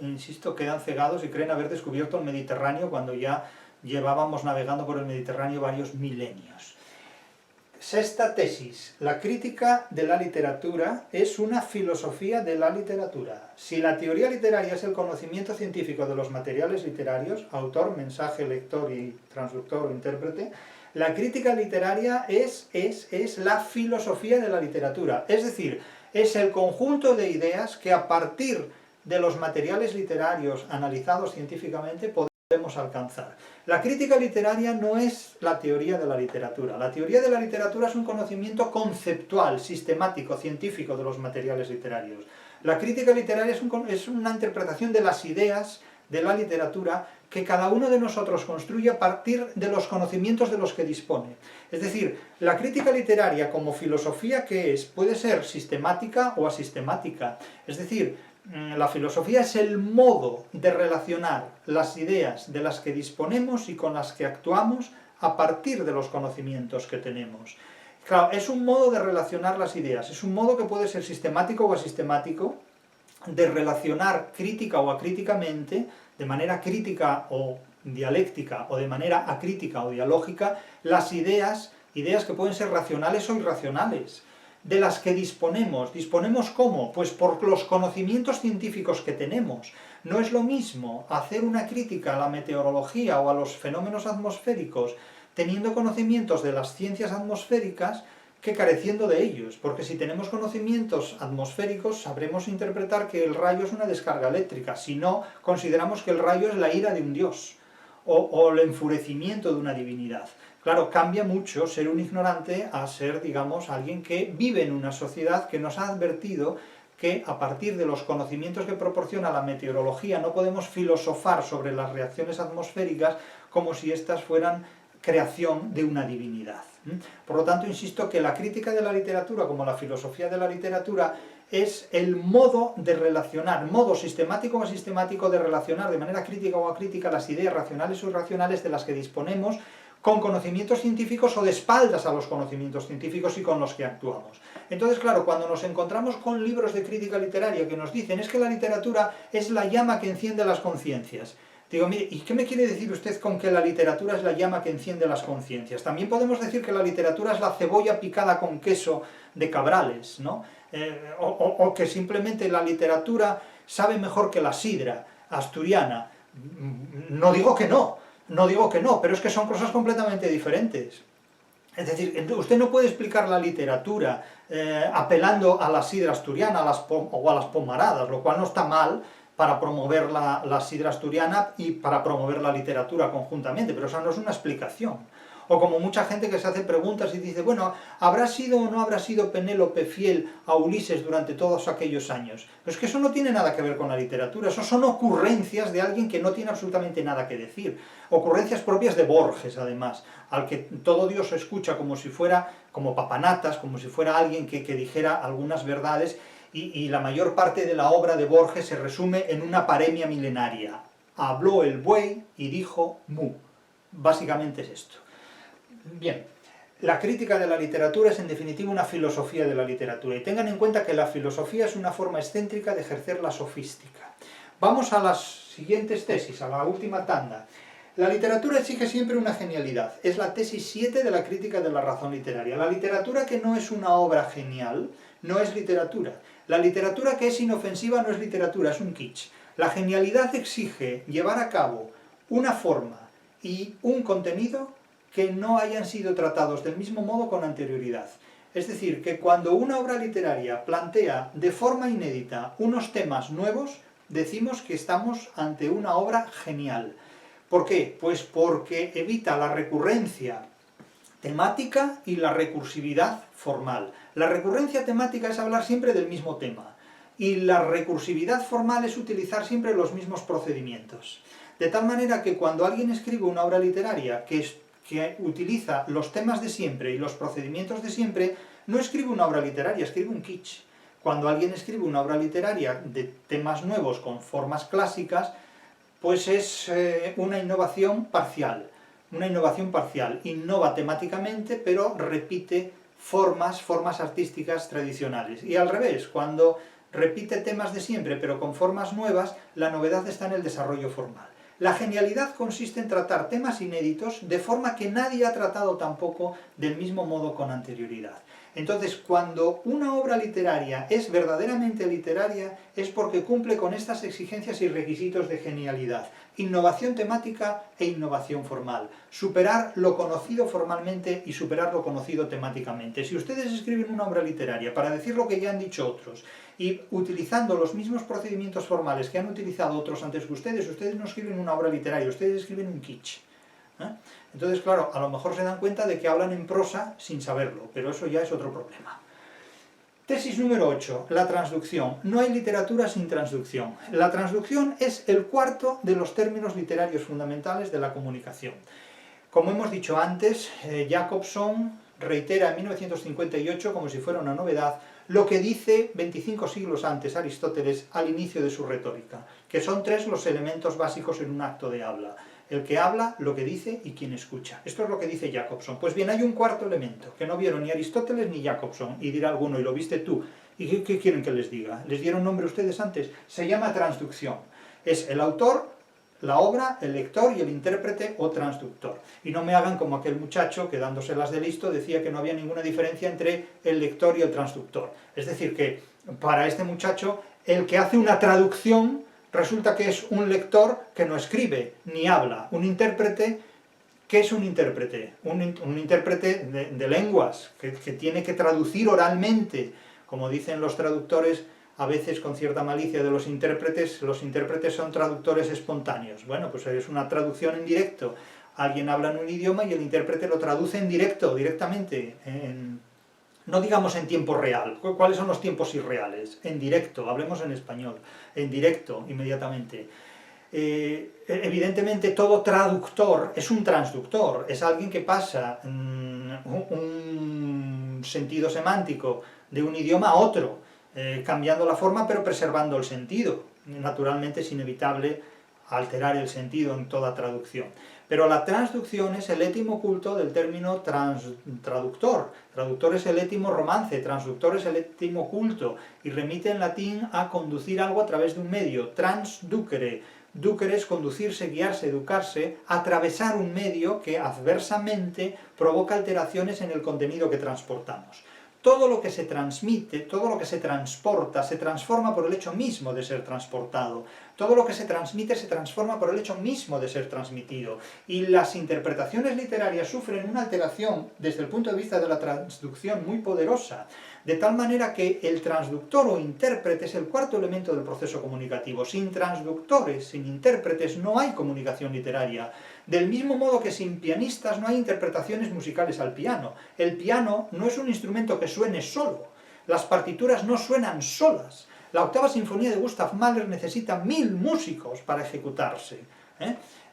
insisto, quedan cegados y creen haber descubierto el Mediterráneo cuando ya llevábamos navegando por el Mediterráneo varios milenios. Sexta tesis: la crítica de la literatura es una filosofía de la literatura. Si la teoría literaria es el conocimiento científico de los materiales literarios, autor, mensaje, lector y transductor o intérprete, la crítica literaria es la filosofía de la literatura, es decir, es el conjunto de ideas que a partir de los materiales literarios analizados científicamente podemos alcanzar. La crítica literaria no es la teoría de la literatura. La teoría de la literatura es un conocimiento conceptual, sistemático, científico de los materiales literarios. La crítica literaria es una interpretación de las ideas de la literatura que cada uno de nosotros construye a partir de los conocimientos de los que dispone. Es decir, la crítica literaria como filosofía, ¿qué es? Puede ser sistemática o asistemática. Es decir, la filosofía es el modo de relacionar las ideas de las que disponemos y con las que actuamos a partir de los conocimientos que tenemos. Claro, es un modo de relacionar las ideas, es un modo que puede ser sistemático o asistemático, de relacionar crítica o acríticamente, de manera crítica o dialéctica, o de manera acrítica o dialógica, las ideas que pueden ser racionales o irracionales, de las que disponemos. ¿Disponemos cómo? Pues por los conocimientos científicos que tenemos. No es lo mismo hacer una crítica a la meteorología o a los fenómenos atmosféricos teniendo conocimientos de las ciencias atmosféricas que careciendo de ellos, porque si tenemos conocimientos atmosféricos sabremos interpretar que el rayo es una descarga eléctrica, si no, consideramos que el rayo es la ira de un dios, o el enfurecimiento de una divinidad. Claro, cambia mucho ser un ignorante a ser, digamos, alguien que vive en una sociedad que nos ha advertido que a partir de los conocimientos que proporciona la meteorología no podemos filosofar sobre las reacciones atmosféricas como si éstas fueran creación de una divinidad. Por lo tanto, insisto que la crítica de la literatura, como la filosofía de la literatura, es el modo de relacionar, modo sistemático o asistemático de relacionar de manera crítica o acrítica las ideas racionales o irracionales de las que disponemos con conocimientos científicos o de espaldas a los conocimientos científicos y con los que actuamos. Entonces, claro, cuando nos encontramos con libros de crítica literaria que nos dicen es que la literatura es la llama que enciende las conciencias, digo, mire, ¿y qué me quiere decir usted con que la literatura es la llama que enciende las conciencias? También podemos decir que la literatura es la cebolla picada con queso de Cabrales, ¿no? O que simplemente la literatura sabe mejor que la sidra asturiana. No digo que no, pero es que son cosas completamente diferentes. Es decir, usted no puede explicar la literatura apelando a la sidra asturiana o a las pomaradas, lo cual no está mal, para promover la sidra asturiana y para promover la literatura conjuntamente, pero eso no es una explicación. O como mucha gente que se hace preguntas y dice, bueno, ¿habrá sido o no habrá sido Penélope fiel a Ulises durante todos aquellos años? Pero es que eso no tiene nada que ver con la literatura, eso son ocurrencias de alguien que no tiene absolutamente nada que decir. Ocurrencias propias de Borges, además, al que todo Dios escucha como si fuera, como papanatas, como si fuera alguien que dijera algunas verdades, y la mayor parte de la obra de Borges se resume en una paremia milenaria. Habló el buey y dijo mu. Básicamente es esto. Bien, la crítica de la literatura es en definitiva una filosofía de la literatura, y tengan en cuenta que la filosofía es una forma excéntrica de ejercer la sofística. Vamos a las siguientes tesis, a la última tanda. La literatura exige siempre una genialidad. Es la tesis 7 de la crítica de la razón literaria. La literatura que no es una obra genial no es literatura. La literatura que es inofensiva no es literatura, es un kitsch. La genialidad exige llevar a cabo una forma y un contenido que no hayan sido tratados del mismo modo con anterioridad. Es decir, que cuando una obra literaria plantea de forma inédita unos temas nuevos, decimos que estamos ante una obra genial. ¿Por qué? Pues porque evita la recurrencia temática y la recursividad formal. La recurrencia temática es hablar siempre del mismo tema, y la recursividad formal es utilizar siempre los mismos procedimientos. De tal manera que cuando alguien escribe una obra literaria que utiliza los temas de siempre y los procedimientos de siempre, no escribe una obra literaria, escribe un kitsch. Cuando alguien escribe una obra literaria de temas nuevos con formas clásicas, pues es una innovación parcial. Innova temáticamente, pero repite formas artísticas tradicionales. Y al revés, cuando repite temas de siempre, pero con formas nuevas, la novedad está en el desarrollo formal. La genialidad consiste en tratar temas inéditos de forma que nadie ha tratado tampoco del mismo modo con anterioridad. Entonces, cuando una obra literaria es verdaderamente literaria, es porque cumple con estas exigencias y requisitos de genialidad. innovación temática e innovación formal. Superar lo conocido formalmente y superar lo conocido temáticamente. Si ustedes escriben una obra literaria para decir lo que ya han dicho otros, y utilizando los mismos procedimientos formales que han utilizado otros antes que ustedes no escriben una obra literaria, ustedes escriben un kitsch. Entonces, claro, a lo mejor se dan cuenta de que hablan en prosa sin saberlo, pero eso ya es otro problema. Tesis número 8, la transducción. No hay literatura sin transducción. La transducción es el cuarto de los términos literarios fundamentales de la comunicación. Como hemos dicho antes, Jacobson reitera en 1958, como si fuera una novedad, lo que dice 25 siglos antes Aristóteles al inicio de su retórica, que son 3 los elementos básicos en un acto de habla. El que habla, lo que dice y quien escucha. Esto es lo que dice Jacobson. Pues bien, hay un cuarto elemento, que no vieron ni Aristóteles ni Jacobson, y dirá alguno, y lo viste tú. ¿Y qué quieren que les diga? ¿Les dieron nombre ustedes antes? Se llama transducción. Es el autor, la obra, el lector y el intérprete o transductor. Y no me hagan como aquel muchacho que dándoselas de listo decía que no había ninguna diferencia entre el lector y el transductor. Es decir, que para este muchacho, el que hace una traducción resulta que es un lector que no escribe ni habla. Un intérprete, ¿qué es un intérprete? Un intérprete de lenguas, que tiene que traducir oralmente. Como dicen los traductores, a veces con cierta malicia de los intérpretes son traductores espontáneos. Bueno, pues es una traducción en directo. Alguien habla en un idioma y el intérprete lo traduce en directo, directamente, no digamos en tiempo real. ¿Cuáles son los tiempos irreales? En directo, hablemos en español, en directo, inmediatamente. Evidentemente todo traductor es un transductor, es alguien que pasa un sentido semántico de un idioma a otro, cambiando la forma pero preservando el sentido. Naturalmente es inevitable alterar el sentido en toda traducción. Pero la transducción es el étimo culto del término traductor. Traductor es el étimo romance, transductor es el étimo culto, y remite en latín a conducir algo a través de un medio, transducere. Ducere es conducirse, guiarse, educarse, atravesar un medio que adversamente provoca alteraciones en el contenido que transportamos. Todo lo que se transmite, todo lo que se transporta, se transforma por el hecho mismo de ser transportado. Todo lo que se transmite se transforma por el hecho mismo de ser transmitido. Y las interpretaciones literarias sufren una alteración desde el punto de vista de la transducción muy poderosa, de tal manera que el transductor o intérprete es el cuarto elemento del proceso comunicativo. Sin transductores, sin intérpretes, no hay comunicación literaria. Del mismo modo que sin pianistas no hay interpretaciones musicales al piano. El piano no es un instrumento que suene solo. Las partituras no suenan solas. La octava sinfonía de Gustav Mahler necesita 1000 músicos para ejecutarse.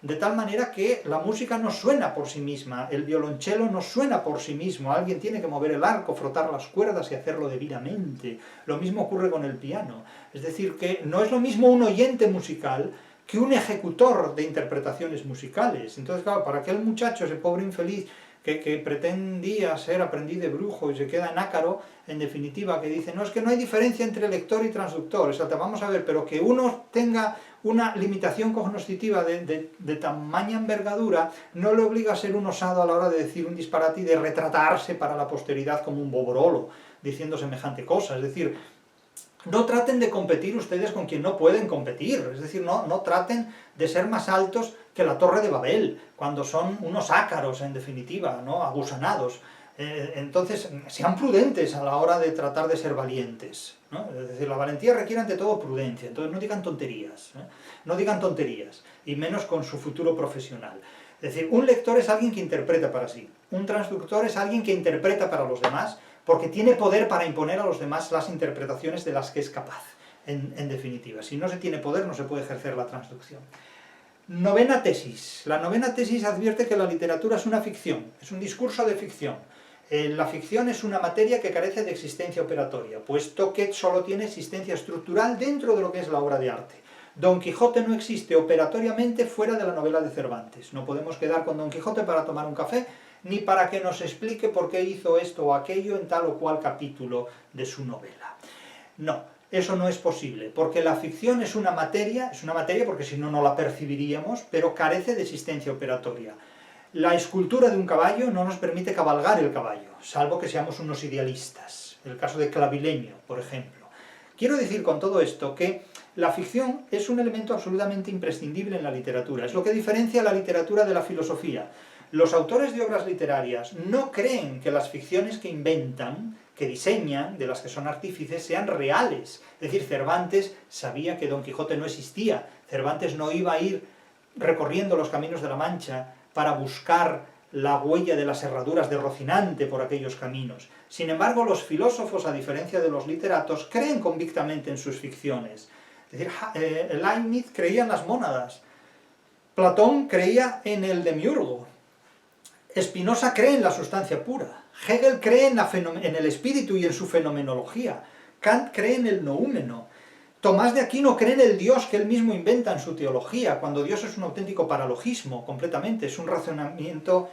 De tal manera que la música no suena por sí misma, el violonchelo no suena por sí mismo, alguien tiene que mover el arco, frotar las cuerdas y hacerlo debidamente. Lo mismo ocurre con el piano. Es decir, que no es lo mismo un oyente musical que un ejecutor de interpretaciones musicales. Entonces, claro, para aquel muchacho, ese pobre infeliz, que pretendía ser aprendiz de brujo y se queda en ácaro, en definitiva, que dice, no, es que no hay diferencia entre lector y transductor, o sea, vamos a ver, pero que uno tenga una limitación cognoscitiva de tamaña envergadura, no le obliga a ser un osado a la hora de decir un disparate y de retratarse para la posteridad como un boborolo, diciendo semejante cosa. Es decir, no traten de competir ustedes con quien no pueden competir, es decir, no traten de ser más altos que la Torre de Babel, cuando son unos ácaros, en definitiva, ¿no?, agusanados. Entonces, sean prudentes a la hora de tratar de ser valientes, ¿no? Es decir, la valentía requiere ante todo prudencia, entonces no digan tonterías, no digan tonterías, y menos con su futuro profesional. Es decir, un lector es alguien que interpreta para sí, un transductor es alguien que interpreta para los demás, porque tiene poder para imponer a los demás las interpretaciones de las que es capaz, en definitiva. Si no se tiene poder, no se puede ejercer la transducción. Novena tesis. La novena tesis advierte que la literatura es una ficción, es un discurso de ficción. La ficción es una materia que carece de existencia operatoria, puesto que solo tiene existencia estructural dentro de lo que es la obra de arte. Don Quijote no existe operatoriamente fuera de la novela de Cervantes. No podemos quedar con Don Quijote para tomar un café, ni para que nos explique por qué hizo esto o aquello en tal o cual capítulo de su novela. No. Eso no es posible, porque la ficción es una materia porque si no, no la percibiríamos, pero carece de existencia operatoria. La escultura de un caballo no nos permite cabalgar el caballo, salvo que seamos unos idealistas. El caso de Clavileño, por ejemplo. Quiero decir con todo esto que la ficción es un elemento absolutamente imprescindible en la literatura, es lo que diferencia la literatura de la filosofía. Los autores de obras literarias no creen que las ficciones que inventan, que diseñan, de las que son artífices, sean reales. Es decir, Cervantes sabía que Don Quijote no existía, Cervantes no iba a ir recorriendo los caminos de la Mancha para buscar la huella de las herraduras de Rocinante por aquellos caminos. Sin embargo, los filósofos, a diferencia de los literatos, creen convictamente en sus ficciones. Es decir, Leibniz creía en las mónadas, Platón creía en el demiurgo, Spinoza cree en la sustancia pura, Hegel cree en el espíritu y en su fenomenología, Kant cree en el noúmeno, Tomás de Aquino cree en el Dios que él mismo inventa en su teología, cuando Dios es un auténtico paralogismo, completamente, es un razonamiento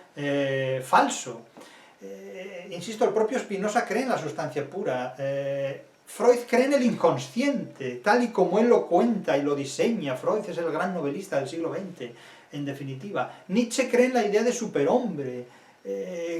falso. Insisto, el propio Spinoza cree en la sustancia pura, Freud cree en el inconsciente, tal y como él lo cuenta y lo diseña. Freud es el gran novelista del siglo XX, en definitiva. Nietzsche cree en la idea de superhombre,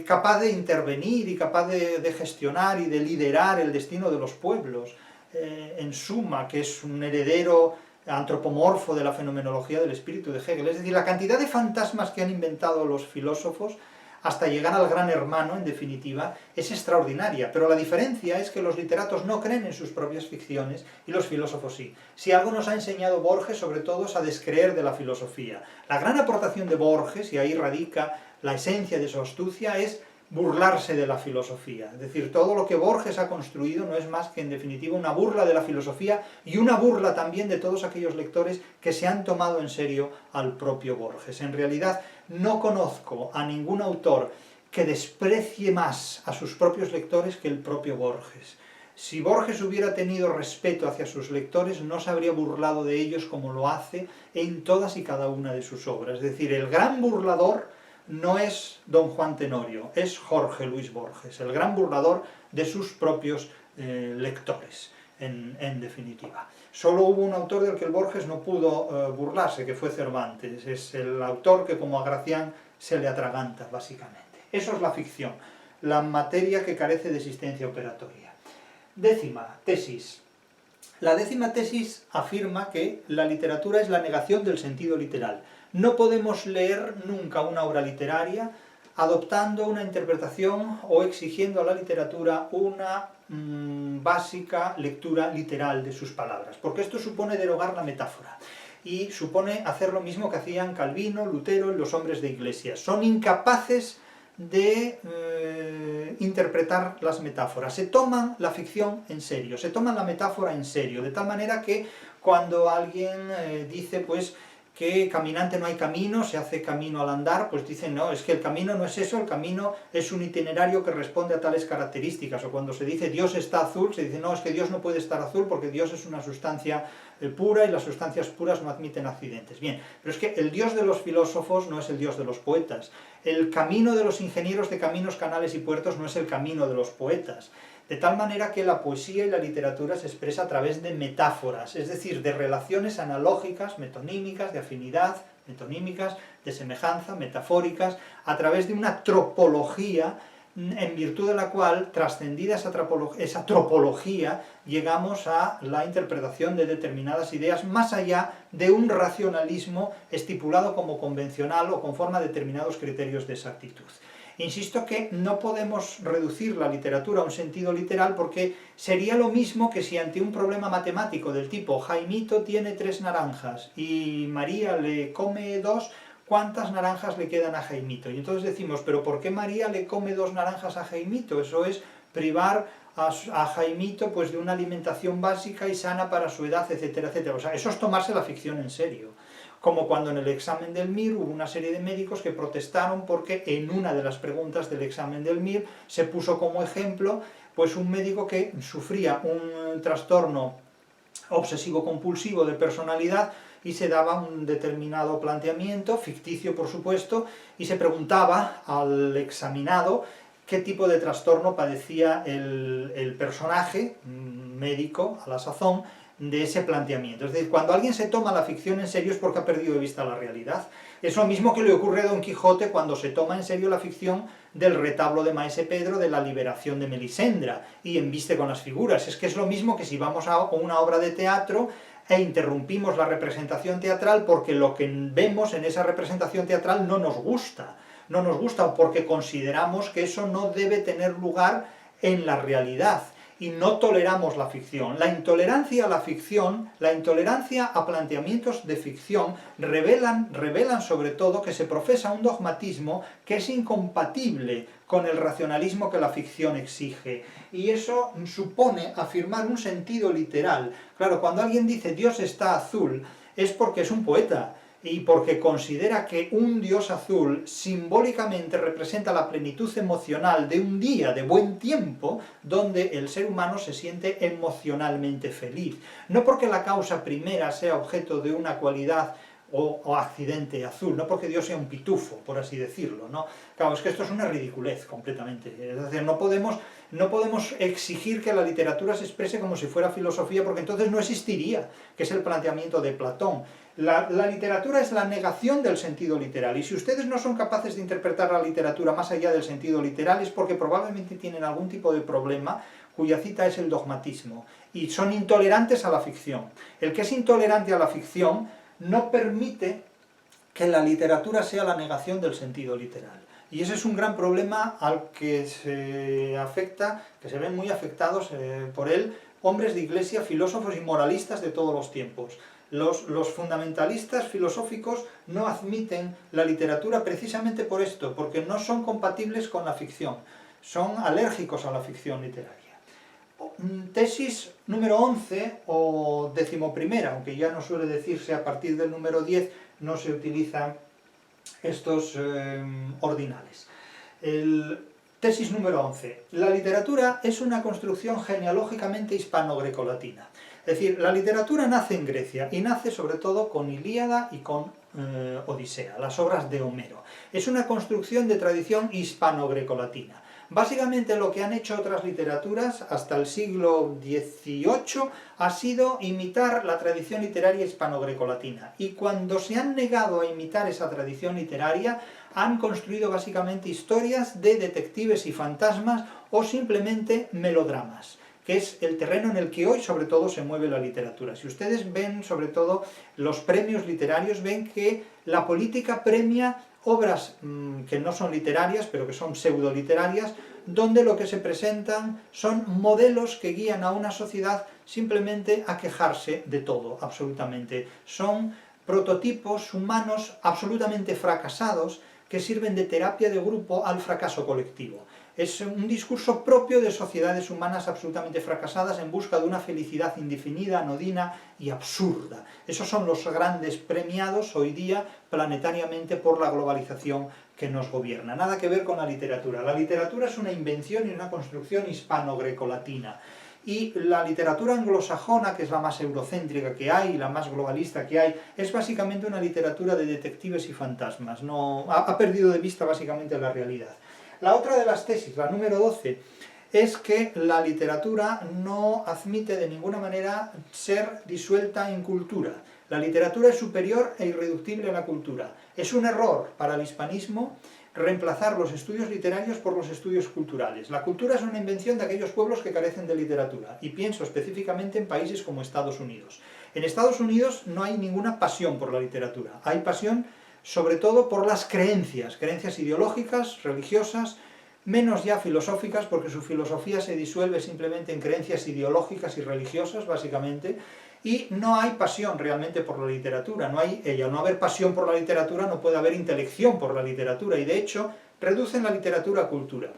capaz de intervenir y capaz de gestionar y de liderar el destino de los pueblos. En Suma, que es un heredero antropomorfo de la fenomenología del espíritu de Hegel. Es decir, la cantidad de fantasmas que han inventado los filósofos hasta llegar al gran hermano, en definitiva, es extraordinaria, pero la diferencia es que los literatos no creen en sus propias ficciones y los filósofos sí. Si algo nos ha enseñado Borges, sobre todo, es a descreer de la filosofía. La gran aportación de Borges, y ahí radica la esencia de su astucia, es burlarse de la filosofía. Es decir, todo lo que Borges ha construido no es más que, en definitiva, una burla de la filosofía y una burla también de todos aquellos lectores que se han tomado en serio al propio Borges. En realidad, no conozco a ningún autor que desprecie más a sus propios lectores que el propio Borges. Si Borges hubiera tenido respeto hacia sus lectores, no se habría burlado de ellos como lo hace en todas y cada una de sus obras. Es decir, el gran burlador no es don Juan Tenorio, es Jorge Luis Borges, el gran burlador de sus propios lectores, en definitiva. Solo hubo un autor del que el Borges no pudo burlarse, que fue Cervantes. Es el autor que, como a Gracián, se le atraganta, básicamente. Eso es la ficción, la materia que carece de existencia operatoria. Décima tesis. La décima tesis afirma que la literatura es la negación del sentido literal. No podemos leer nunca una obra literaria adoptando una interpretación o exigiendo a la literatura una básica lectura literal de sus palabras, porque esto supone derogar la metáfora y supone hacer lo mismo que hacían Calvino, Lutero y los hombres de iglesia. Son incapaces de interpretar las metáforas, se toman la ficción en serio, se toman la metáfora en serio, de tal manera que cuando alguien dice pues que caminante no hay camino, se hace camino al andar, pues dicen, no, es que el camino no es eso, el camino es un itinerario que responde a tales características, o cuando se dice Dios está azul, se dice, no, es que Dios no puede estar azul porque Dios es una sustancia pura y las sustancias puras no admiten accidentes. Bien, pero es que el Dios de los filósofos no es el Dios de los poetas, el camino de los ingenieros de caminos, canales y puertos no es el camino de los poetas. De tal manera que la poesía y la literatura se expresa a través de metáforas, es decir, de relaciones analógicas, metonímicas, de afinidad, metonímicas, de semejanza, metafóricas, a través de una tropología, en virtud de la cual, trascendida esa tropología, llegamos a la interpretación de determinadas ideas más allá de un racionalismo estipulado como convencional o conforme a determinados criterios de exactitud. Insisto que no podemos reducir la literatura a un sentido literal porque sería lo mismo que si ante un problema matemático del tipo Jaimito tiene 3 naranjas y María le come 2, ¿cuántas naranjas le quedan a Jaimito? Y entonces decimos, ¿pero por qué María le come 2 naranjas a Jaimito? Eso es privar a Jaimito pues, de una alimentación básica y sana para su edad, etcétera, etcétera. O sea, eso es tomarse la ficción en serio. Como cuando en el examen del MIR hubo una serie de médicos que protestaron porque en una de las preguntas del examen del MIR se puso como ejemplo pues un médico que sufría un trastorno obsesivo-compulsivo de personalidad y se daba un determinado planteamiento, ficticio por supuesto, y se preguntaba al examinado qué tipo de trastorno padecía el personaje médico a la sazón de ese planteamiento. Es decir, cuando alguien se toma la ficción en serio es porque ha perdido de vista la realidad. Es lo mismo que le ocurre a Don Quijote cuando se toma en serio la ficción del retablo de Maese Pedro, de la liberación de Melisendra, y embiste con las figuras. Es que es lo mismo que si vamos a una obra de teatro e interrumpimos la representación teatral porque lo que vemos en esa representación teatral no nos gusta, o porque consideramos que eso no debe tener lugar en la realidad, y no toleramos la ficción. La intolerancia a la ficción, la intolerancia a planteamientos de ficción, revelan sobre todo que se profesa un dogmatismo que es incompatible con el racionalismo que la ficción exige. Y eso supone afirmar un sentido literal. Claro, cuando alguien dice Dios está azul, es porque es un poeta, y porque considera que un Dios azul simbólicamente representa la plenitud emocional de un día de buen tiempo donde el ser humano se siente emocionalmente feliz. No porque la causa primera sea objeto de una cualidad o accidente azul, no porque Dios sea un pitufo, por así decirlo, ¿no? Claro, es que esto es una ridiculez completamente. Es decir, no podemos exigir que la literatura se exprese como si fuera filosofía, porque entonces no existiría, que es el planteamiento de Platón. La literatura es la negación del sentido literal, y si ustedes no son capaces de interpretar la literatura más allá del sentido literal es porque probablemente tienen algún tipo de problema cuya cita es el dogmatismo, y son intolerantes a la ficción. El que es intolerante a la ficción no permite que la literatura sea la negación del sentido literal. Y ese es un gran problema al que se ven muy afectados por él hombres de iglesia, filósofos y moralistas de todos los tiempos. Los fundamentalistas filosóficos no admiten la literatura precisamente por esto, porque no son compatibles con la ficción, son alérgicos a la ficción literaria. Tesis número 11 o 11ª, aunque ya no suele decirse a partir del número 10, no se utilizan estos ordinales. Tesis número 11. La literatura es una construcción genealógicamente hispano-grecolatina. Es decir, la literatura nace en Grecia, y nace sobre todo con Ilíada y con Odisea, las obras de Homero. Es una construcción de tradición hispano-grecolatina. Básicamente lo que han hecho otras literaturas hasta el siglo XVIII ha sido imitar la tradición literaria hispano-grecolatina, y cuando se han negado a imitar esa tradición literaria han construido básicamente historias de detectives y fantasmas o simplemente melodramas, que es el terreno en el que hoy sobre todo se mueve la literatura. Si ustedes ven sobre todo los premios literarios, ven que la política premia obras que no son literarias, pero que son pseudo-literarias, donde lo que se presentan son modelos que guían a una sociedad simplemente a quejarse de todo, absolutamente. Son prototipos humanos absolutamente fracasados que sirven de terapia de grupo al fracaso colectivo. Es un discurso propio de sociedades humanas absolutamente fracasadas en busca de una felicidad indefinida, anodina y absurda. Esos son los grandes premiados hoy día planetariamente por la globalización que nos gobierna. Nada que ver con la literatura. La literatura es una invención y una construcción hispano-grecolatina. Y la literatura anglosajona, que es la más eurocéntrica que hay, la más globalista que hay, es básicamente una literatura de detectives y fantasmas. Ha perdido de vista básicamente la realidad. La otra de las tesis, la número 12, es que la literatura no admite de ninguna manera ser disuelta en cultura. La literatura es superior e irreductible a la cultura. Es un error para el hispanismo reemplazar los estudios literarios por los estudios culturales. La cultura es una invención de aquellos pueblos que carecen de literatura, y pienso específicamente en países como Estados Unidos. En Estados Unidos no hay ninguna pasión por la literatura, hay pasión sobre todo por las creencias ideológicas, religiosas, menos ya filosóficas, porque su filosofía se disuelve simplemente en creencias ideológicas y religiosas, básicamente, y no hay pasión realmente por la literatura. Al no haber pasión por la literatura no puede haber intelección por la literatura, y de hecho reducen la literatura a cultura.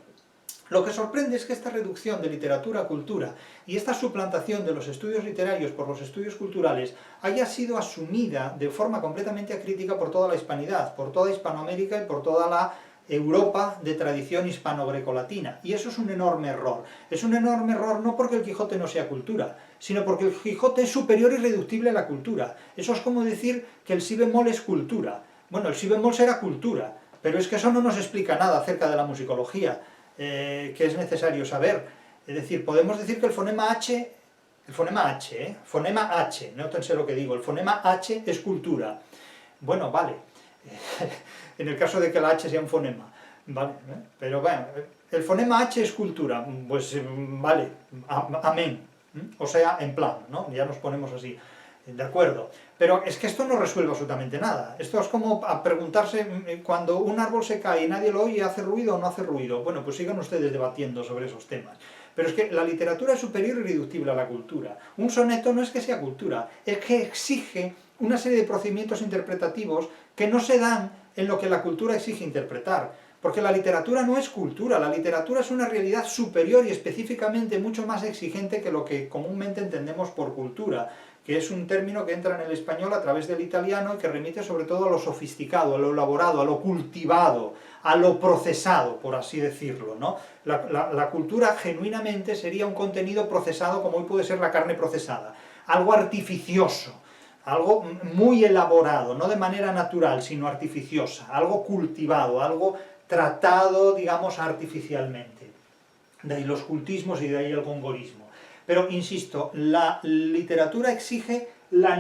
Lo que sorprende es que esta reducción de literatura a cultura y esta suplantación de los estudios literarios por los estudios culturales haya sido asumida de forma completamente acrítica por toda la hispanidad, por toda Hispanoamérica y por toda la Europa de tradición hispano-grecolatina. Y eso es un enorme error. Es un enorme error no porque el Quijote no sea cultura, sino porque el Quijote es superior y irreductible a la cultura. Eso es como decir que el si bemol es cultura. Bueno, el si bemol será cultura, pero es que eso no nos explica nada acerca de la musicología que es necesario saber. Es decir, podemos decir que el fonema H el fonema H, fonema H, nótense lo que digo, el fonema H es cultura. Bueno, vale, en el caso de que la H sea un fonema, vale, pero bueno, el fonema H es cultura, pues vale, amén, o sea, en plan, ¿no? Ya nos ponemos así, de acuerdo. Pero es que esto no resuelve absolutamente nada. Esto es como a preguntarse, cuando un árbol se cae y nadie lo oye, ¿hace ruido o no hace ruido? Bueno, pues sigan ustedes debatiendo sobre esos temas. Pero es que la literatura es superior y irreductible a la cultura. Un soneto no es que sea cultura, es que exige una serie de procedimientos interpretativos que no se dan en lo que la cultura exige interpretar. Porque la literatura no es cultura, la literatura es una realidad superior y específicamente mucho más exigente que lo que comúnmente entendemos por cultura, que es un término que entra en el español a través del italiano y que remite sobre todo a lo sofisticado, a lo elaborado, a lo cultivado, a lo procesado, por así decirlo, ¿no? La cultura genuinamente sería un contenido procesado como hoy puede ser la carne procesada, algo artificioso, algo muy elaborado, no de manera natural, sino artificiosa, algo cultivado, algo tratado, digamos, artificialmente. De ahí los cultismos y de ahí el gongorismo. Pero, insisto, la literatura exige la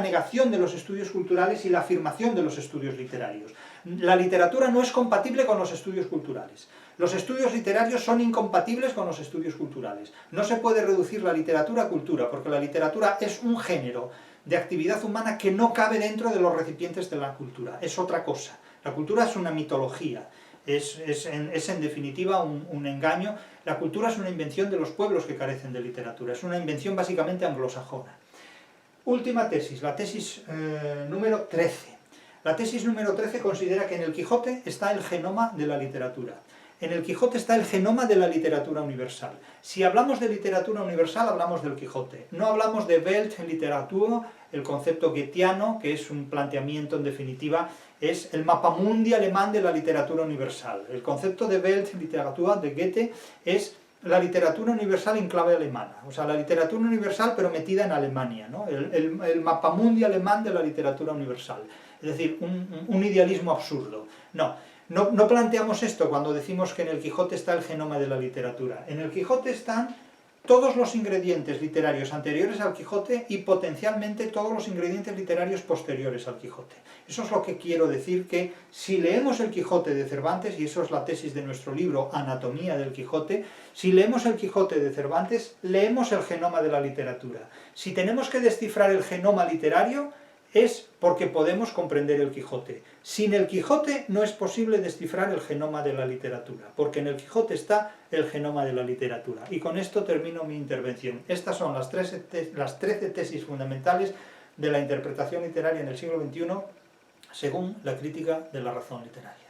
negación de los estudios culturales y la afirmación de los estudios literarios. La literatura no es compatible con los estudios culturales. Los estudios literarios son incompatibles con los estudios culturales. No se puede reducir la literatura a cultura, porque la literatura es un género de actividad humana que no cabe dentro de los recipientes de la cultura. Es otra cosa. La cultura es una mitología. Es en definitiva un engaño. La cultura es una invención de los pueblos que carecen de literatura, es una invención básicamente anglosajona. Última tesis, la tesis número 13. La tesis número 13 considera que en el Quijote está el genoma de la literatura. En el Quijote está el genoma de la literatura universal. Si hablamos de literatura universal, hablamos del Quijote. No hablamos de Weltliteratur, el concepto goetheano, que es un planteamiento, en definitiva, es el mapamundi alemán de la literatura universal. El concepto de Weltliteratur de Goethe es la literatura universal en clave alemana, o sea, la literatura universal pero metida en Alemania, ¿no? El mapamundi alemán de la literatura universal. Es decir, un idealismo absurdo. No planteamos esto cuando decimos que en el Quijote está el genoma de la literatura. En el Quijote están todos los ingredientes literarios anteriores al Quijote y potencialmente todos los ingredientes literarios posteriores al Quijote. Eso es lo que quiero decir, que si leemos el Quijote de Cervantes, y eso es la tesis de nuestro libro Anatomía del Quijote, si leemos el Quijote de Cervantes, leemos el genoma de la literatura. Si tenemos que descifrar el genoma literario, es porque podemos comprender el Quijote. Sin el Quijote no es posible descifrar el genoma de la literatura, porque en el Quijote está el genoma de la literatura. Y con esto termino mi intervención. Estas son las 13 tesis fundamentales de la interpretación literaria en el siglo XXI, según la crítica de la razón literaria.